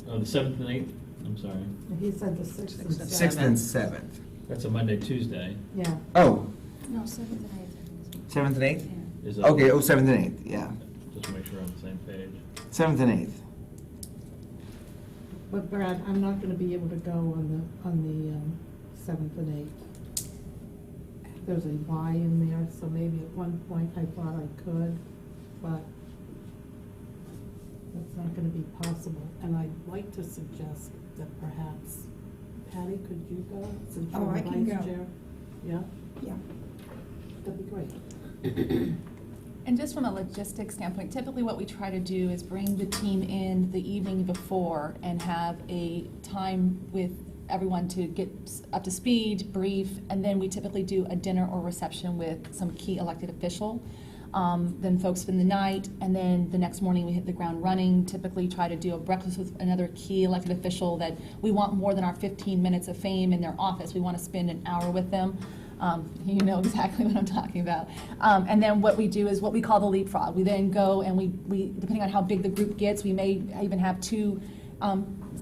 the 7th and 8th, I'm sorry. He said the 6th and 7th. 6th and 7th. That's a Monday, Tuesday. Yeah. Oh, No, 7th and 8th. 7th and 8th? Is that- Okay, 7th and 8th, yeah. Just to make sure we're on the same page. 7th and 8th. But Brad, I'm not gonna be able to go on the 7th and 8th. There's a Y in there, so maybe at one point I thought I could, but that's not gonna be possible. And I'd like to suggest that perhaps, Patty, could you go, since Oh, you're I the can vice go. chair? Yeah, Yeah. that'd be great. And just from a logistics standpoint, typically what we try to do is bring the team in the evening before and have a time with everyone to get up to speed, brief, and then we typically do a dinner or reception with some key elected official. Then folks spend the night, and then the next morning we hit the ground running. Typically try to do a breakfast with another key elected official that we want more than our 15 minutes of fame in their office. We want to spend an hour with them. You know exactly what I'm talking about. And then what we do is what we call the leapfrog. We then go and we depending on how big the group gets, we may even have two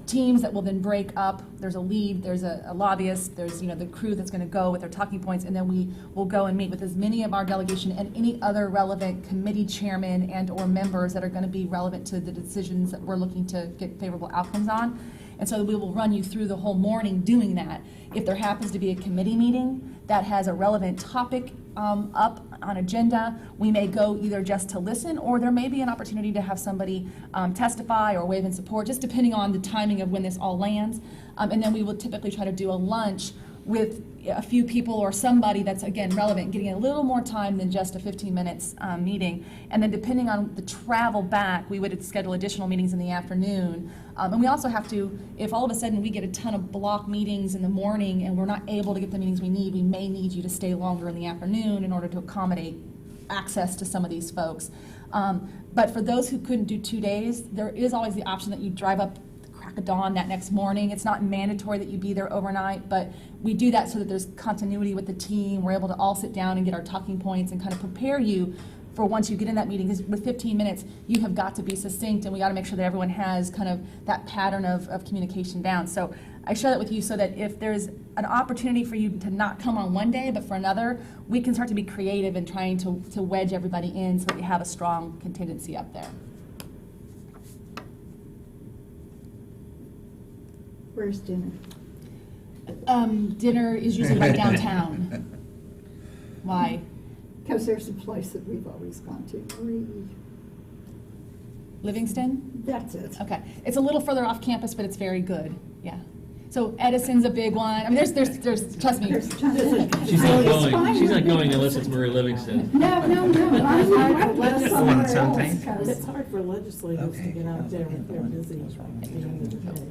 teams that will then break up. There's a lead, there's a lobbyist, there's the crew that's going to go with their talking points, and then we will go and meet with as many of our delegation and any other relevant committee chairmen and or members that are going to be relevant to the decisions that we're looking to get favorable outcomes on. And so we will run you through the whole morning doing that. If there happens to be a committee meeting that has a relevant topic up on agenda, we may go either just to listen, or there may be an opportunity to have somebody testify or wave in support, just depending on the timing of when this all lands. And then we will typically try to do a lunch with a few people or somebody that's, again, relevant, getting a little more time than just a 15 minutes meeting. And then depending on the travel back, we would schedule additional meetings in the afternoon. And we also have to, if all of a sudden we get a ton of block meetings in the morning and we're not able to get the meetings we need, we may need you to stay longer in the afternoon in order to accommodate access to some of these folks. But for those who couldn't do 2 days, there is always the option that you drive up crack of dawn that next morning. It's not mandatory that you be there overnight, but we do that so that there's continuity with the team. We're able to all sit down and get our talking points and kind of prepare you for once you get in that meeting, because with 15 minutes, you have got to be succinct, and we got to make sure that everyone has kind of that pattern of communication down. So I share that with you so that if there's an opportunity for you to not come on one day, but for another, we can start to be creative in trying to wedge everybody in so that we have a strong contingency up there. Where's dinner? Dinner is usually right downtown. Why? Because there's a place that we've always gone to. Livingston? That's it. Okay. It's a little further off campus, but it's very good. Yeah. So Edison's a big one. I mean, there's, trust me. There's tons of it. She's So not it's going, fine she's not with going me. unless it's Marie Livingston. No, I'm not. Let's somewhere else, 17th? 'cause It's hard for legislators to Okay. get out there if they're busy at the end of the day. That's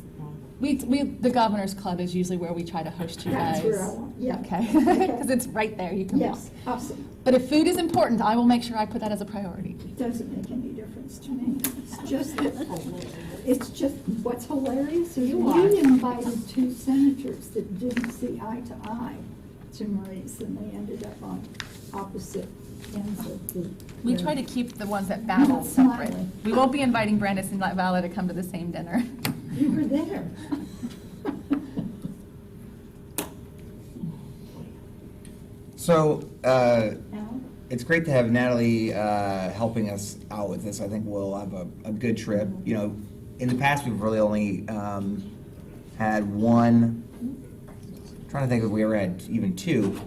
the problem. The Governor's Club is usually where we try to host you guys. That's where I want, yeah. Okay, because it's right there, you can walk. Yes, awesome. But if food is important, I will make sure I put that as a priority. It doesn't make any difference to me. It's just, what's hilarious is we invited two senators that didn't see eye to eye to Marie's, and they ended up on opposite ends of the. We try to keep the ones that battle Not separate. smiling. We won't be inviting Brandis and Vala to come to the same dinner. You were there. So, Al? it's great to have Natalie helping us out with this. I think we'll have a good trip. You know, in the past, we've really only had one, trying to think if we ever had even two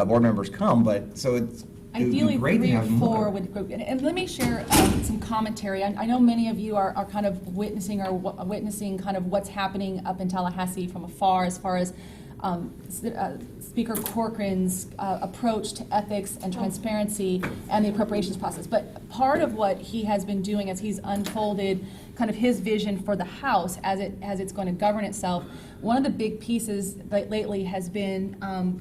board members come, but so it would be Ideally, great to 3 or have 4 more. would go. And let me share some commentary. I know many of you are kind of witnessing kind of what's happening up in Tallahassee from afar as far as Speaker Corcoran's approach to ethics and transparency and the appropriations process. But part of what he has been doing as he's unfolded kind of his vision for the House as it's going to govern itself, one of the big pieces lately has been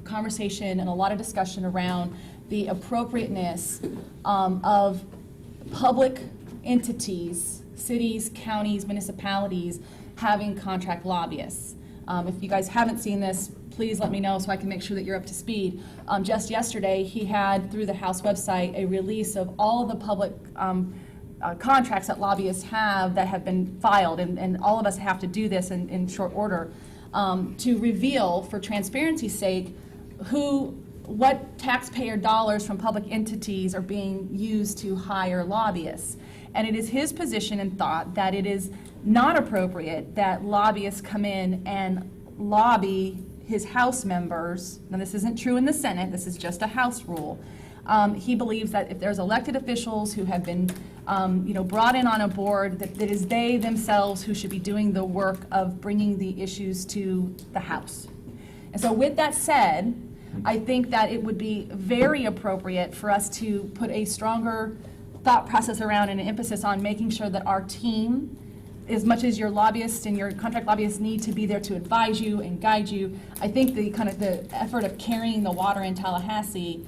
conversation and a lot of discussion around the appropriateness of public entities, cities, counties, municipalities, having contract lobbyists. If you guys haven't seen this, please let me know so I can make sure that you're up to speed. Just yesterday, he had, through the House website, a release of all of the public contracts that lobbyists have that have been filed, and all of us have to do this in short order, to reveal, for transparency's sake, what taxpayer dollars from public entities are being used to hire lobbyists. And it is his position and thought that it is not appropriate that lobbyists come in and lobby his House members. Now, this isn't true in the Senate, this is just a House rule. He believes that if there's elected officials who have been brought in on a board, that it is they themselves who should be doing the work of bringing the issues to the House. And so with that said, I think that it would be very appropriate for us to put a stronger thought process around and an emphasis on making sure that our team, as much as your lobbyists and your contract lobbyists need to be there to advise you and guide you, I think the effort of carrying the water in Tallahassee,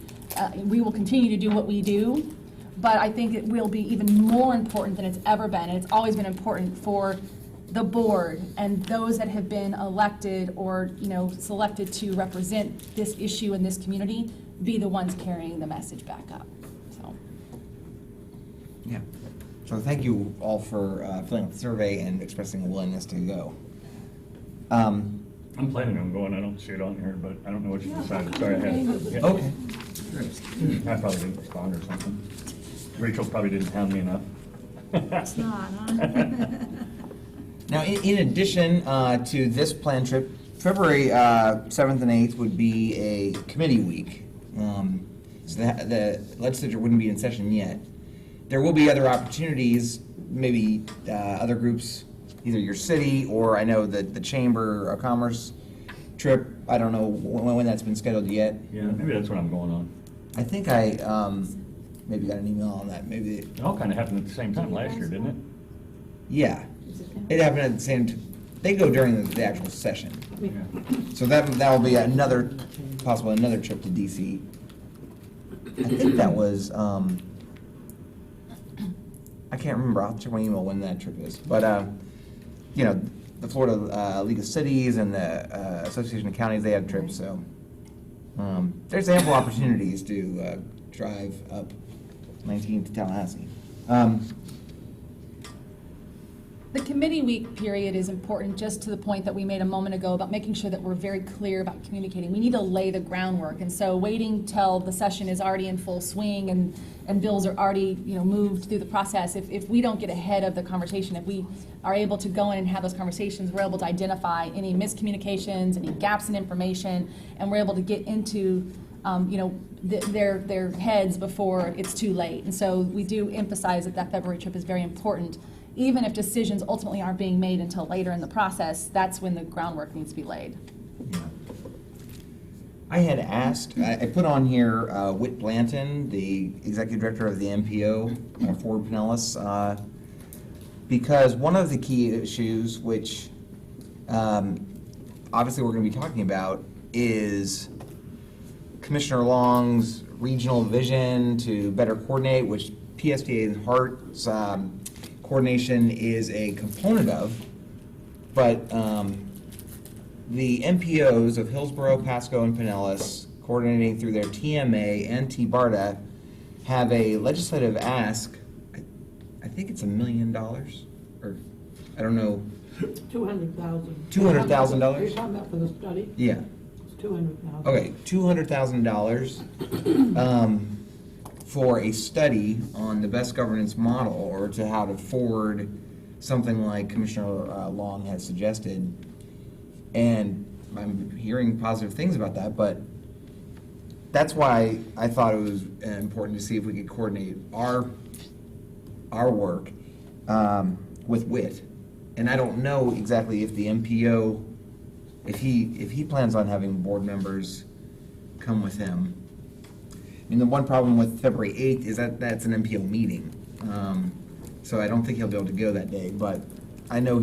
we will continue to do what we do, but I think it will be even more important than it's ever been, and it's always been important for the board and those that have been elected or selected to represent this issue in this community be the ones carrying the message back up. So. Yeah. So thank you all for filling out the survey and expressing a willingness to go. I'm planning on going. I don't see it on here, but I don't know what you decided. Sorry, I had it. Yeah. Okay. I probably didn't respond or something. Rachel probably didn't hound me enough. It's not, huh? Now, in addition to this planned trip, February 7th and 8th would be a committee week. So the legislature wouldn't be in session yet. There will be other opportunities, maybe other groups, either your city or I know that the Chamber of Commerce trip. I don't know when that's been scheduled yet. Yeah, maybe that's what I'm going on. I think I maybe got an email on that. Maybe. It all kind of happened at the same time last year, didn't it? Yeah. It happened at the same time. They go during the actual session. Yeah. So that will be another trip to DC. I think that was, I can't remember, I'll check my email when that trip is. But, the Florida League of Cities and the Association of Counties, they have trips, so there's ample opportunities to drive up 19 to Tallahassee. The committee week period is important just to the point that we made a moment ago about making sure that we're very clear about communicating. We need to lay the groundwork, and so waiting till the session is already in full swing and bills are already moved through the process, if we don't get ahead of the conversation, if we are able to go in and have those conversations, we're able to identify any miscommunications, any gaps in information, and we're able to get into their heads before it's too late. And so we do emphasize that February trip is very important even if decisions ultimately aren't being made until later in the process, that's when the groundwork needs to be laid. Yeah. I had asked, I put on here Whit Blanton, the executive director of the MPO, Ford Pinellas, because one of the key issues, which obviously we're going to be talking about, is Commissioner Long's regional vision to better coordinate, which PSTA and HART's coordination is a component of, but the MPOs of Hillsborough, Pasco, and Pinellas, coordinating through their TMA and TBARTA, have a legislative ask. I think it's $1 million, or I don't know. $200,000. $200,000? You're talking about for the study? Yeah. It's $200,000. Okay, $200,000 for a study on the best governance model, or to how to forward something like Commissioner Long has suggested. And I'm hearing positive things about that, but that's why I thought it was important to see if we could coordinate our work with WIT. And I don't know exactly if the MPO, if he plans on having board members come with him. I mean, the one problem with February 8th is that that's an MPO meeting. So I don't think he'll be able to go that day, but I know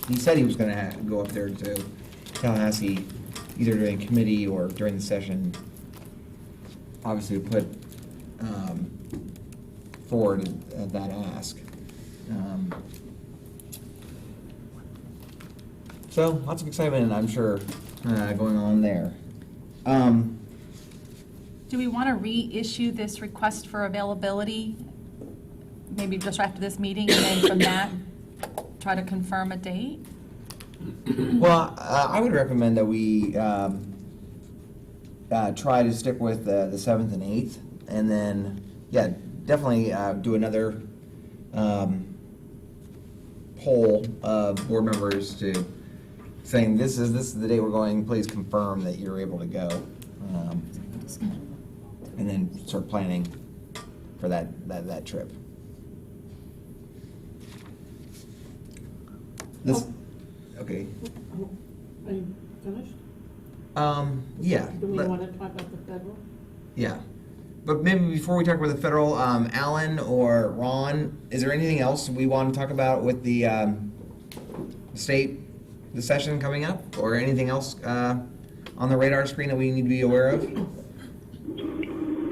he said he was going to go up there to Tallahassee, either during committee or during the session, obviously to put forward that ask. So lots of excitement, I'm sure, going on there. Do we want to reissue this request for availability, maybe just after this meeting, and then from that, try to confirm a date? Well, I would recommend that we try to stick with the 7th and 8th, and then, yeah, definitely do another poll of board members to saying this is the day we're going. Please confirm that you're able to go, and then start planning for that trip. This. Okay. Are you finished? Yeah. Do we want to talk about the federal? Yeah. But maybe before we talk about the federal, Alan or Ron, is there anything else we want to talk about with the the session coming up, or anything else on the radar screen that we need to be aware of?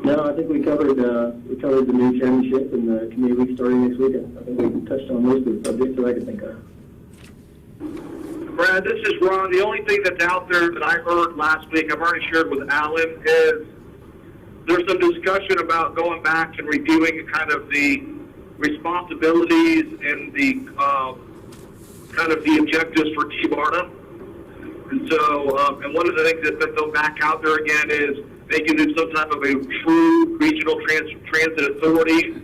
No, I think we covered the new chairmanship and the committee week starting next week. I think we touched on most of the subjects that I could think of. Brad, this is Ron. The only thing that's out there that I heard last week, I've already shared with Alan, is there's some discussion about going back and reviewing kind of the responsibilities and the kind of the objectives for TBARTA. And so, and one of the things that's been thrown back out there again is they can do some type of a true regional transit authority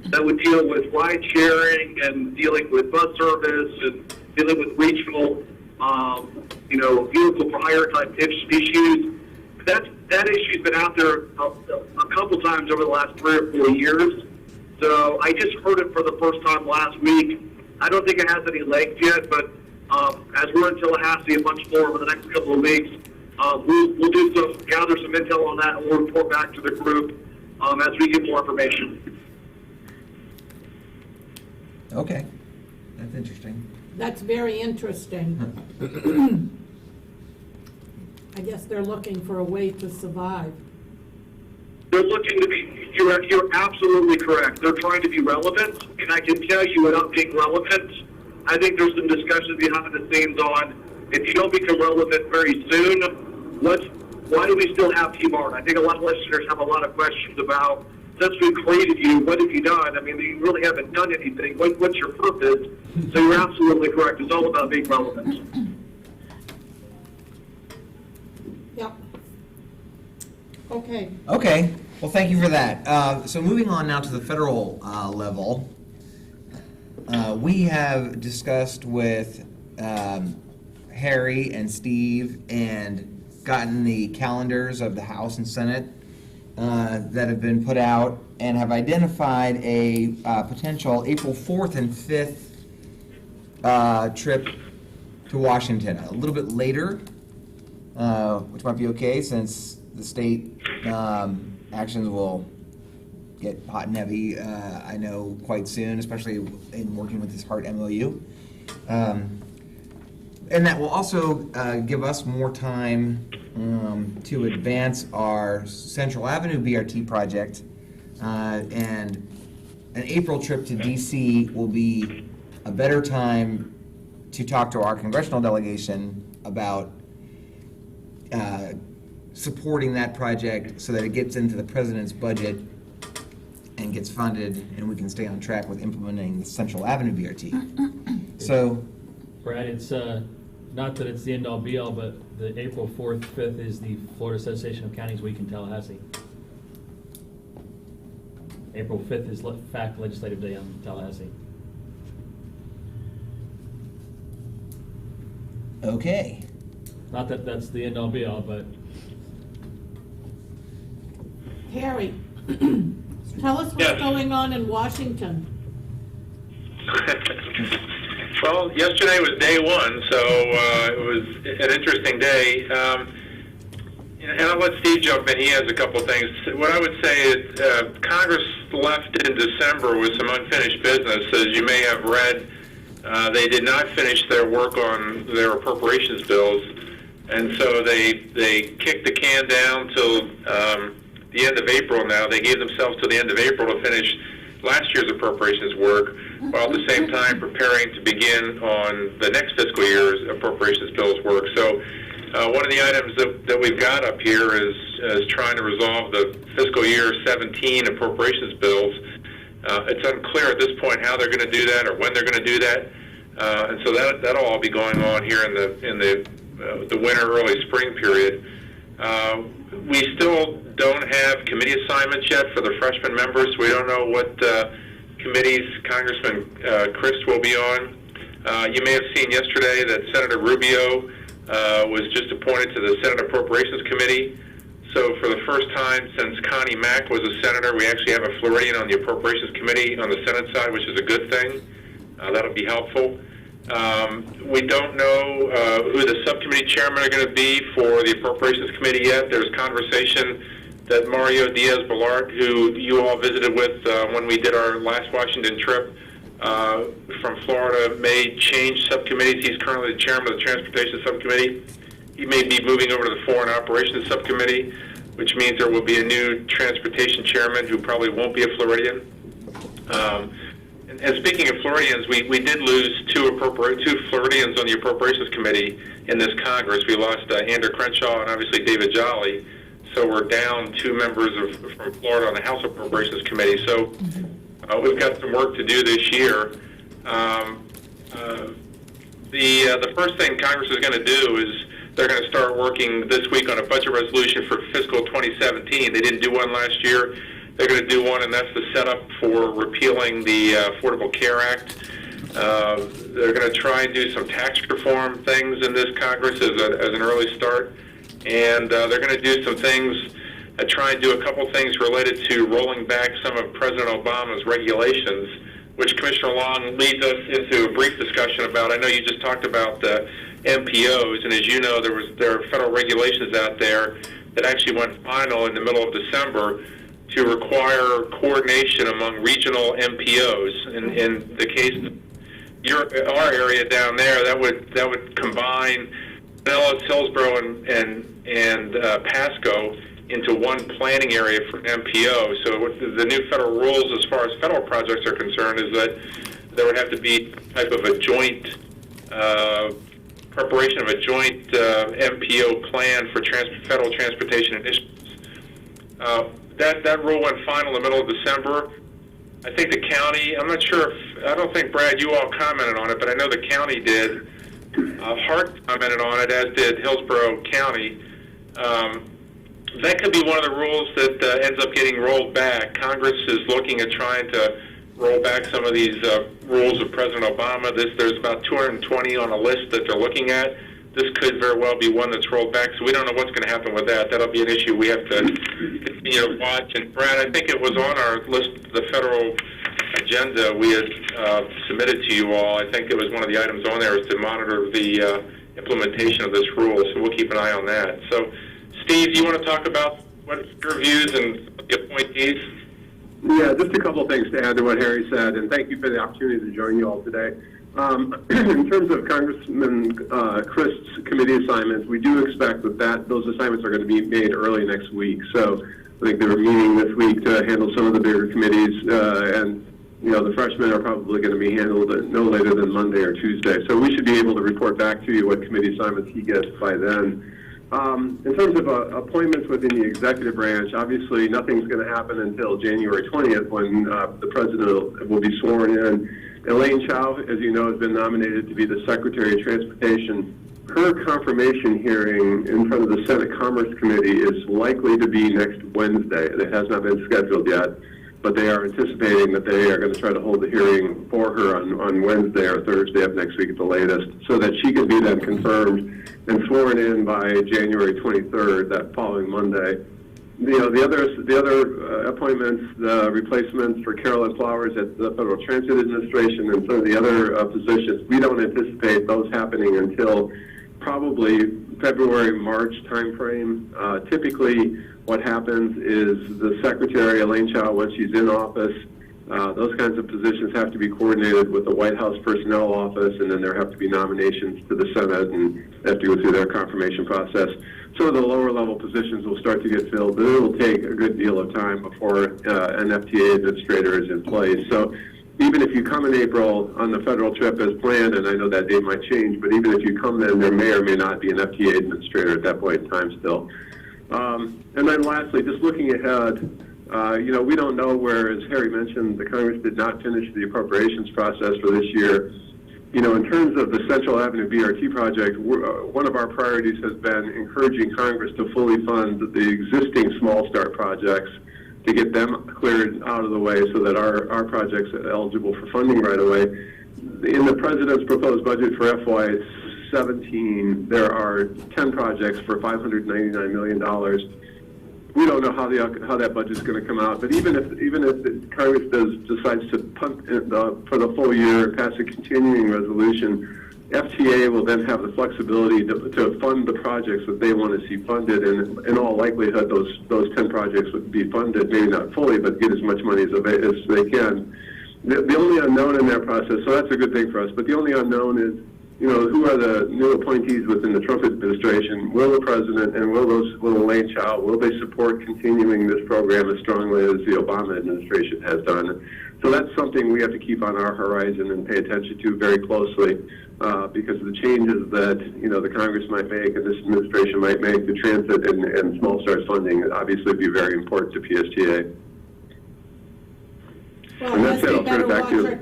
that would deal with ride sharing and dealing with bus service and dealing with regional, vehicle for hire type issues. That issue's been out there a couple times over the last 3 or 4 years. So I just heard it for the first time last week. I don't think it has any legs yet, but as we're in Tallahassee a bunch more over the next couple of weeks, we'll gather some intel on that, and we'll report back to the group as we get more information. Okay, that's interesting. That's very interesting. I guess they're looking for a way to survive. They're looking to be, you're absolutely correct. They're trying to be relevant, and I can tell you without being relevant, I think there's some discussions behind the scenes on, if you don't become relevant very soon, why do we still have TBARTA? I think a lot of listeners have a lot of questions about, since we've created you, what have you done? I mean, you really haven't done anything. What's your purpose? So you're absolutely correct. It's all about being relevant. Yep. Okay. Okay, well, thank you for that. So moving on now to the federal level, we have discussed with Harry and Steve and gotten the calendars of the House and Senate that have been put out, and have identified a potential April 4th and 5th trip to Washington, a little bit later, which might be okay since the state actions will get hot and heavy, I know, quite soon, especially in working with this HART MOU. And that will also give us more time to advance our Central Avenue BRT project. And an April trip to DC will be a better time to talk to our congressional delegation about supporting that project so that it gets into the president's budget and gets funded, and we can stay on track with implementing the Central Avenue BRT. So, Brad, it's not that it's the end-all be-all, but the April 4th, 5th is the Florida Association of Counties Week in Tallahassee. April 5th is FACT Legislative Day on Tallahassee. okay. Not that that's the end-all be-all, but Harry, tell us what's Yes. going on in Washington. Well, yesterday was day one, so it was an interesting day. And I'll let Steve jump in. He has a couple things. What I would say is Congress left in December with some unfinished business. As you may have read, they did not finish their work on their appropriations bills, and so they kicked the can down till the end of April now. They gave themselves till the end of April to finish last year's appropriations work, while at the same time preparing to begin on the next fiscal year's appropriations bills work. So one of the items that we've got up here is trying to resolve the fiscal year 17 appropriations bills. It's unclear at this point how they're going to do that or when they're going to do that, and so that'll all be going on here in the winter, early spring period. We still don't have committee assignments yet for the freshman members. We don't know what committees Congressman Christ will be on. You may have seen yesterday that Senator Rubio was just appointed to the Senate Appropriations Committee. So for the first time since Connie Mack was a senator, we actually have a Floridian on the Appropriations Committee on the Senate side, which is a good thing. That'll be helpful. We don't know who the subcommittee chairmen are going to be for the Appropriations Committee yet. There's conversation that Mario Diaz-Balart, who you all visited with when we did our last Washington trip from Florida, may change subcommittees. He's currently the chairman of the Transportation Subcommittee. He may be moving over to the Foreign Operations Subcommittee, which means there will be a new Transportation chairman who probably won't be a Floridian. And speaking of Floridians, we did lose two Floridians on the Appropriations Committee in this Congress. We lost Andrew Crenshaw and obviously David Jolly. So we're down two members from Florida on the House Appropriations Committee. So we've got some work to do this year. The first thing Congress is going to do is they're going to start working this week on a budget resolution for fiscal 2017. They didn't do one last year. They're going to do one, and that's the setup for repealing the Affordable Care Act. They're going to try and do some tax reform things in this Congress as an early start. And they're going to do some things, try and do a couple things related to rolling back some of President Obama's regulations, which Commissioner Long leads us into a brief discussion about. I know you just talked about the MPOs, and as you know, there are federal regulations out there that actually went final in the middle of December to require coordination among regional MPOs. In the case of our area down there, that would combine Pinellas, Hillsborough, and Pasco into one planning area for an MPO. So the new federal rules as far as federal projects are concerned is that there would have to be type of a joint preparation of a joint MPO plan for federal transportation initiatives. That rule went final in the middle of December. I think the county, I'm not sure if, I don't think, Brad, you all commented on it, but I know the county did. Hart commented on it, as did Hillsborough County. That could be one of the rules that ends up getting rolled back. Congress is looking at trying to roll back some of these rules of President Obama. There's about 220 on a list that they're looking at. This could very well be one that's rolled back, so we don't know what's going to happen with that. That'll be an issue we have to continue to watch. And Brad, I think it was on our list, the federal agenda we had submitted to you all. I think it was one of the items on there is to monitor the implementation of this rule, so we'll keep an eye on that. So, Steve, do you want to talk about what your views and the appointees? Yeah, just a couple of things to add to what Harry said, and thank you for the opportunity to join you all today. In terms of Congressman Christ's committee assignments, we do expect that those assignments are going to be made early next week. So I think they were meeting this week to handle some of the bigger committees, and the freshmen are probably going to be handled no later than Monday or Tuesday. So we should be able to report back to you what committee assignments he gets by then. In terms of appointments within the executive branch, obviously nothing's going to happen until January 20th when the president will be sworn in. Elaine Chao, as you know, has been nominated to be the Secretary of Transportation. Her confirmation hearing in front of the Senate Commerce Committee is likely to be next Wednesday. It has not been scheduled yet, but they are anticipating that they are going to try to hold the hearing for her on Wednesday or Thursday of next week at the latest, so that she can be then confirmed and sworn in by January 23rd, that following Monday. The other appointments, the replacements for Carolyn Flowers at the Federal Transit Administration and some of the other positions, we don't anticipate those happening until probably February, March timeframe. Typically, what happens is the Secretary, Elaine Chao, once she's in office, those kinds of positions have to be coordinated with the White House Personnel Office, and then there have to be nominations to the Senate, and they have to go through their confirmation process. Some of the lower level positions will start to get filled, but it will take a good deal of time before an FTA administrator is in place. So even if you come in April on the federal trip as planned, and I know that date might change, but even if you come then, there may or may not be an FTA administrator at that point in time still. And then lastly, just looking ahead, we don't know where, as Harry mentioned, the Congress did not finish the appropriations process for this year. In terms of the Central Avenue BRT project, one of our priorities has been encouraging Congress to fully fund the existing small start projects to get them cleared out of the way so that our projects are eligible for funding right away. In the President's proposed budget for FY17, there are 10 projects for $599 million. We don't know how that budget's going to come out, but even if Congress decides to punt for the full year, pass a continuing resolution, FTA will then have the flexibility to fund the projects that they want to see funded, and in all likelihood, those 10 projects would be funded, maybe not fully, but get as much money as they can. The only unknown in that process, so that's a good thing for us, but the only unknown is, who are the new appointees within the Trump administration? Will the president and will Elaine Chao, will they support continuing this program as strongly as the Obama administration has done? So that's something we have to keep on our horizon and pay attention to very closely, because the changes that, the Congress might make and this administration might make to transit and small start funding obviously be very important to PSTA. Well, And I that's guess it. we I'll turn better it back watch to you. our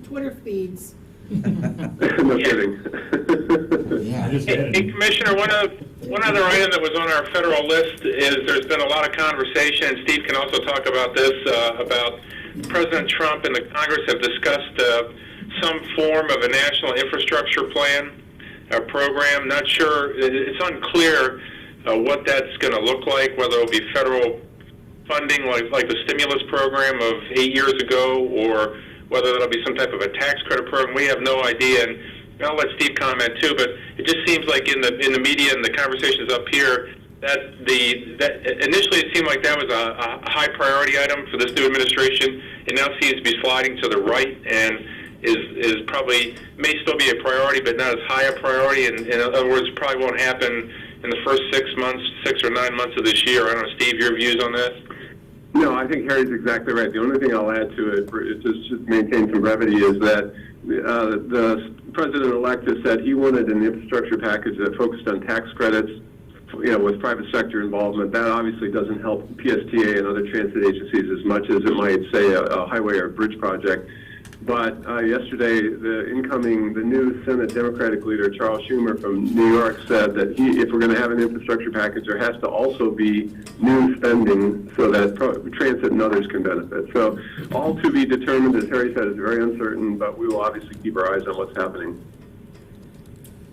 Twitter feeds. No kidding. Hey, Commissioner, one other item that was on our federal list is there's been a lot of conversation, and Steve can also talk about this, about President Trump and the Congress have discussed some form of a national infrastructure plan program. Not sure, it's unclear what that's going to look like, whether it'll be federal funding like the stimulus program of 8 years ago, or whether that'll be some type of a tax credit program. We have no idea, and I'll let Steve comment too, but it just seems like in the media and the conversations up here that initially it seemed like that was a high priority item for this new administration. It now seems to be sliding to the right and is probably may still be a priority, but not as high a priority. And in other words, probably won't happen in the first 6 or 9 months of this year. I don't know, Steve, your views on that? No, I think Harry's exactly right. The only thing I'll add to it, just to maintain some brevity, is that the president-elect has said he wanted an infrastructure package that focused on tax credits, with private sector involvement. That obviously doesn't help PSTA and other transit agencies as much as it might, say, a highway or bridge project. But yesterday, the new Senate Democratic leader, Charles Schumer from New York, said that if we're going to have an infrastructure package, there has to also be new spending so that transit and others can benefit. So all to be determined, as Harry said, is very uncertain, but we will obviously keep our eyes on what's happening.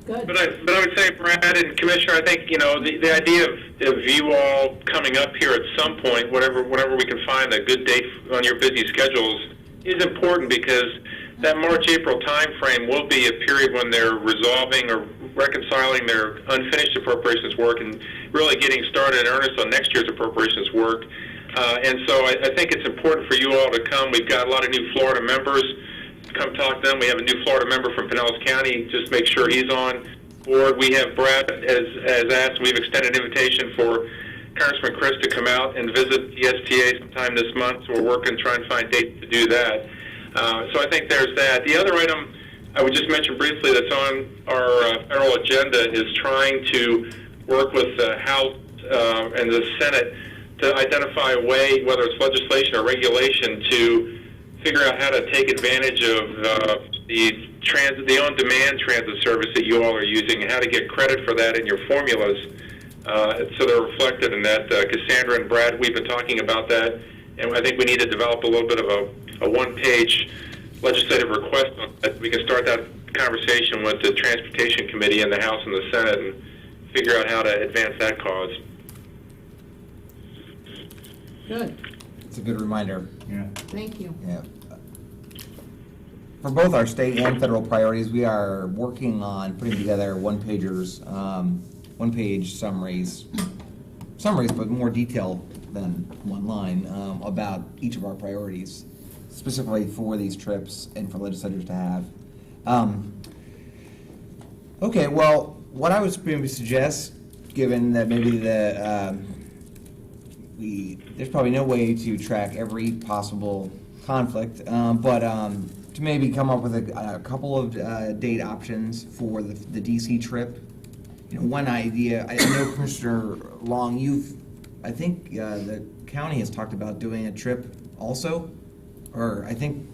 Good. But I would say, Brad and Commissioner, I think, the idea of you all coming up here at some point, whenever we can find a good date on your busy schedules, is important because that March-April timeframe will be a period when they're resolving or reconciling their unfinished appropriations work and really getting started in earnest on next year's appropriations work. And so I think it's important for you all to come. We've got a lot of new Florida members. Come talk to them. We have a new Florida member from Pinellas County. Just make sure he's on board. We have Brad, as asked. We've extended an invitation for Congressman Chris to come out and visit PSTA sometime this month. So we're working, trying to find dates to do that. So I think there's that. The other item I would just mention briefly that's on our federal agenda is trying to work with the House and the Senate to identify a way, whether it's legislation or regulation, to figure out how to take advantage of the on-demand transit service that you all are using and how to get credit for that in your formulas. So they're reflected in that. Cassandra and Brad, we've been talking about that, and I think we need to develop a little bit of a one-page legislative request on that. We can start that conversation with the Transportation Committee in the House and the Senate and figure out how to advance that cause. Good, It's a good reminder. Yeah. thank you. Yeah. For both our state and federal priorities, we are working on putting together one-pagers, one-page summaries, but more detail than one line, about each of our priorities, specifically for these trips and for legislators to have. Okay, well, what I was going to suggest, given that maybe there's probably no way to track every possible conflict, but to maybe come up with a couple of date options for the DC trip. You know, one idea, I know Commissioner Long, I think the county has talked about doing a trip also, or I think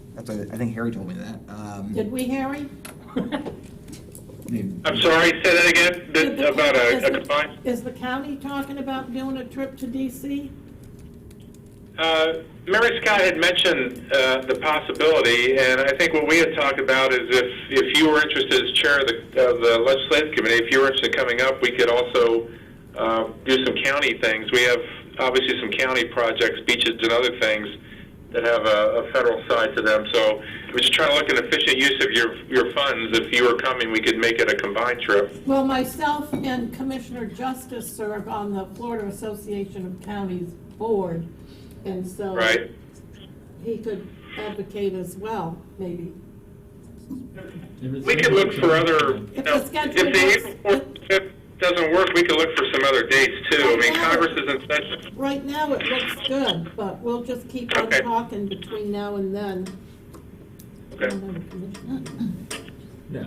Harry told me that. Did we, Harry? I'm sorry, say that again, about a combined? Is the county talking about doing a trip to DC? Mary Scott had mentioned the possibility, and I think what we had talked about is if you were interested as chair of the legislative committee, if you were interested in coming up, we could also do some county things. We have obviously some county projects, beaches and other things that have a federal side to them. So we're just trying to look at efficient use of your funds. If you were coming, we could make it a combined trip. Well, myself and Commissioner Justice serve on the Florida Association of Counties board, and so Right. he could advocate as well, maybe. We could look for other, If the schedule if the works- April 4th trip doesn't work, we could look for some other dates too. I mean, Congress is in session. Right now, it looks good, but we'll just keep on Okay. talking between now and then. Okay. No,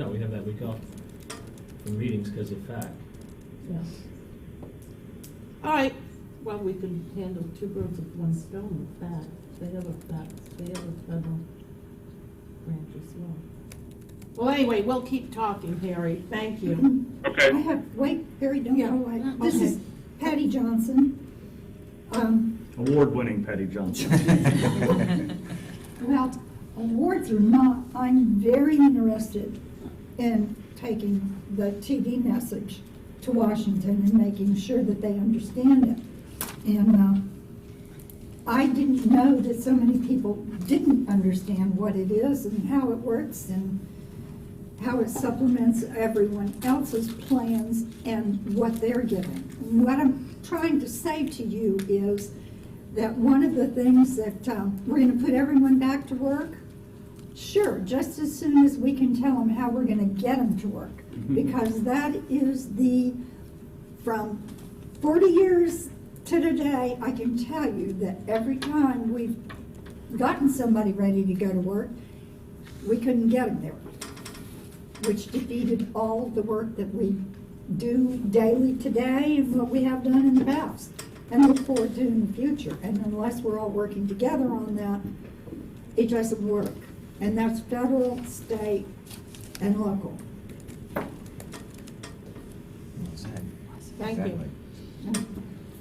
we have that week off from meetings because of fact. Yeah. All right, well, we can handle two birds with one stone with that. They have a federal branch as well. Well, anyway, we'll keep talking, Harry. Thank you. Okay. I have, wait, Harry, don't Yeah. go away. This Okay. is Patty Johnson. Award-winning Patty Johnson. Well, awards or not, I'm very interested in taking the TV message to Washington and making sure that they understand it. And I didn't know that so many people didn't understand what it is and how it works and how it supplements everyone else's plans and what they're giving. And what I'm trying to say to you is that one of the things that we're going to put everyone back to work, sure, just as soon as we can tell them how we're going to get them to work. Because that is from 40 years to today, I can tell you that every time we've gotten somebody ready to go to work, we couldn't get them there, which defeated all of the work that we do daily today and what we have done in the past and look forward to in the future. And unless we're all working together on that, it doesn't work. And that's federal, state, and local. Thank you.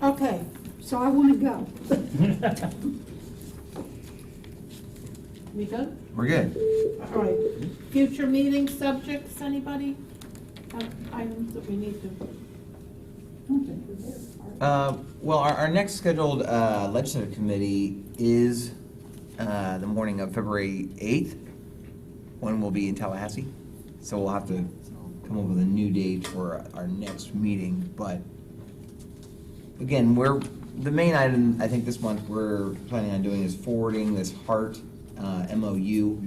Okay, So I want to go. we good? We're good. All right. Future meeting subjects, anybody? Have items that we need to? Well, our next scheduled legislative committee is the morning of February 8th, when we'll be in Tallahassee. So we'll have to come up with a new date for our next meeting, but again, the main item, I think this month, we're planning on doing is forwarding this HART MOU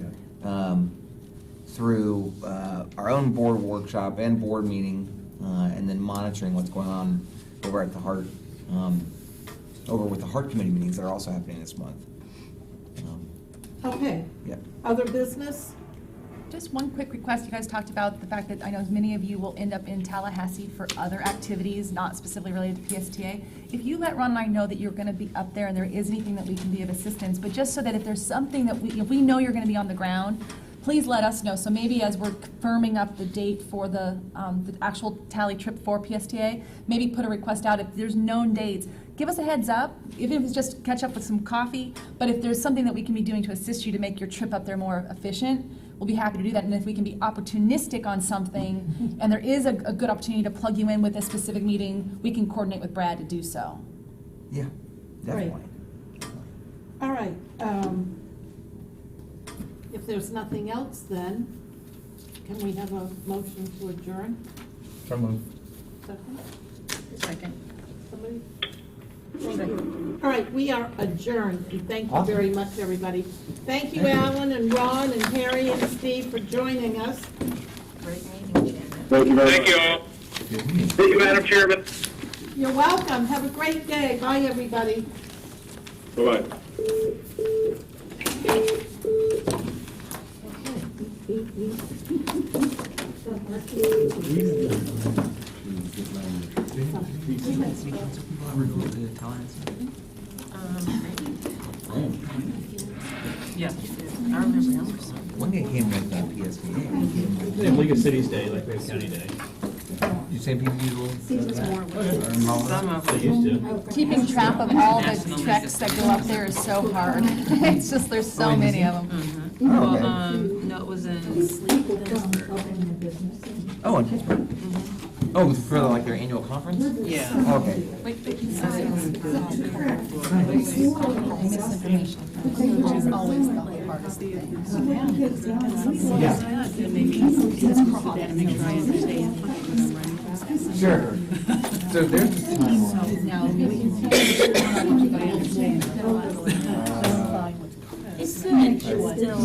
through our own board workshop and board meeting, and then monitoring what's going on over at the HART, over with the HART committee meetings that are also happening this month. Okay. Yeah. Other business? Just one quick request. You guys talked about the fact that I know many of you will end up in Tallahassee for other activities, not specifically related to PSTA. If you let Ron and I know that you're going to be up there and there is anything that we can be of assistance, but just so that if there's something that if we know you're going to be on the ground, please let us know. So maybe as we're firming up the date for the actual tally trip for PSTA, maybe put a request out. If there's known dates, give us a heads up, even if it's just catch up with some coffee. But if there's something that we can be doing to assist you to make your trip up there more efficient, we'll be happy to do that. And if we can be opportunistic on something, and there is a good opportunity to plug you in with a specific meeting, we can coordinate with Brad to do so. Yeah, definitely. All right. If there's nothing else, then can we have a motion to adjourn? So moved. Second? Second. Somebody? Thank you. All right, we are adjourned, and thank you very much, everybody. Thank you, Alan and Ron and Harry and Steve for joining us. Great meeting, Janet. Thank you very much. Thank you all. Thank you, Madam Chairman. You're welcome. Have a great day. Bye, everybody. Bye-bye. Yeah, I remember now. One guy came with PSTA. In League of Cities Day, like we have County Day. You say people are involved? Some of They them. used to. Keeping track of all the treks that go up there is so hard. It's just, there's so many of them. Oh, okay. No, it was in Sleep. Oh, in Pittsburgh. Oh, for like their annual conference? Yeah. Okay. Misinformation, which is always the hardest thing. Sure. So there's the timeline. Now, we can. It's good. It's still.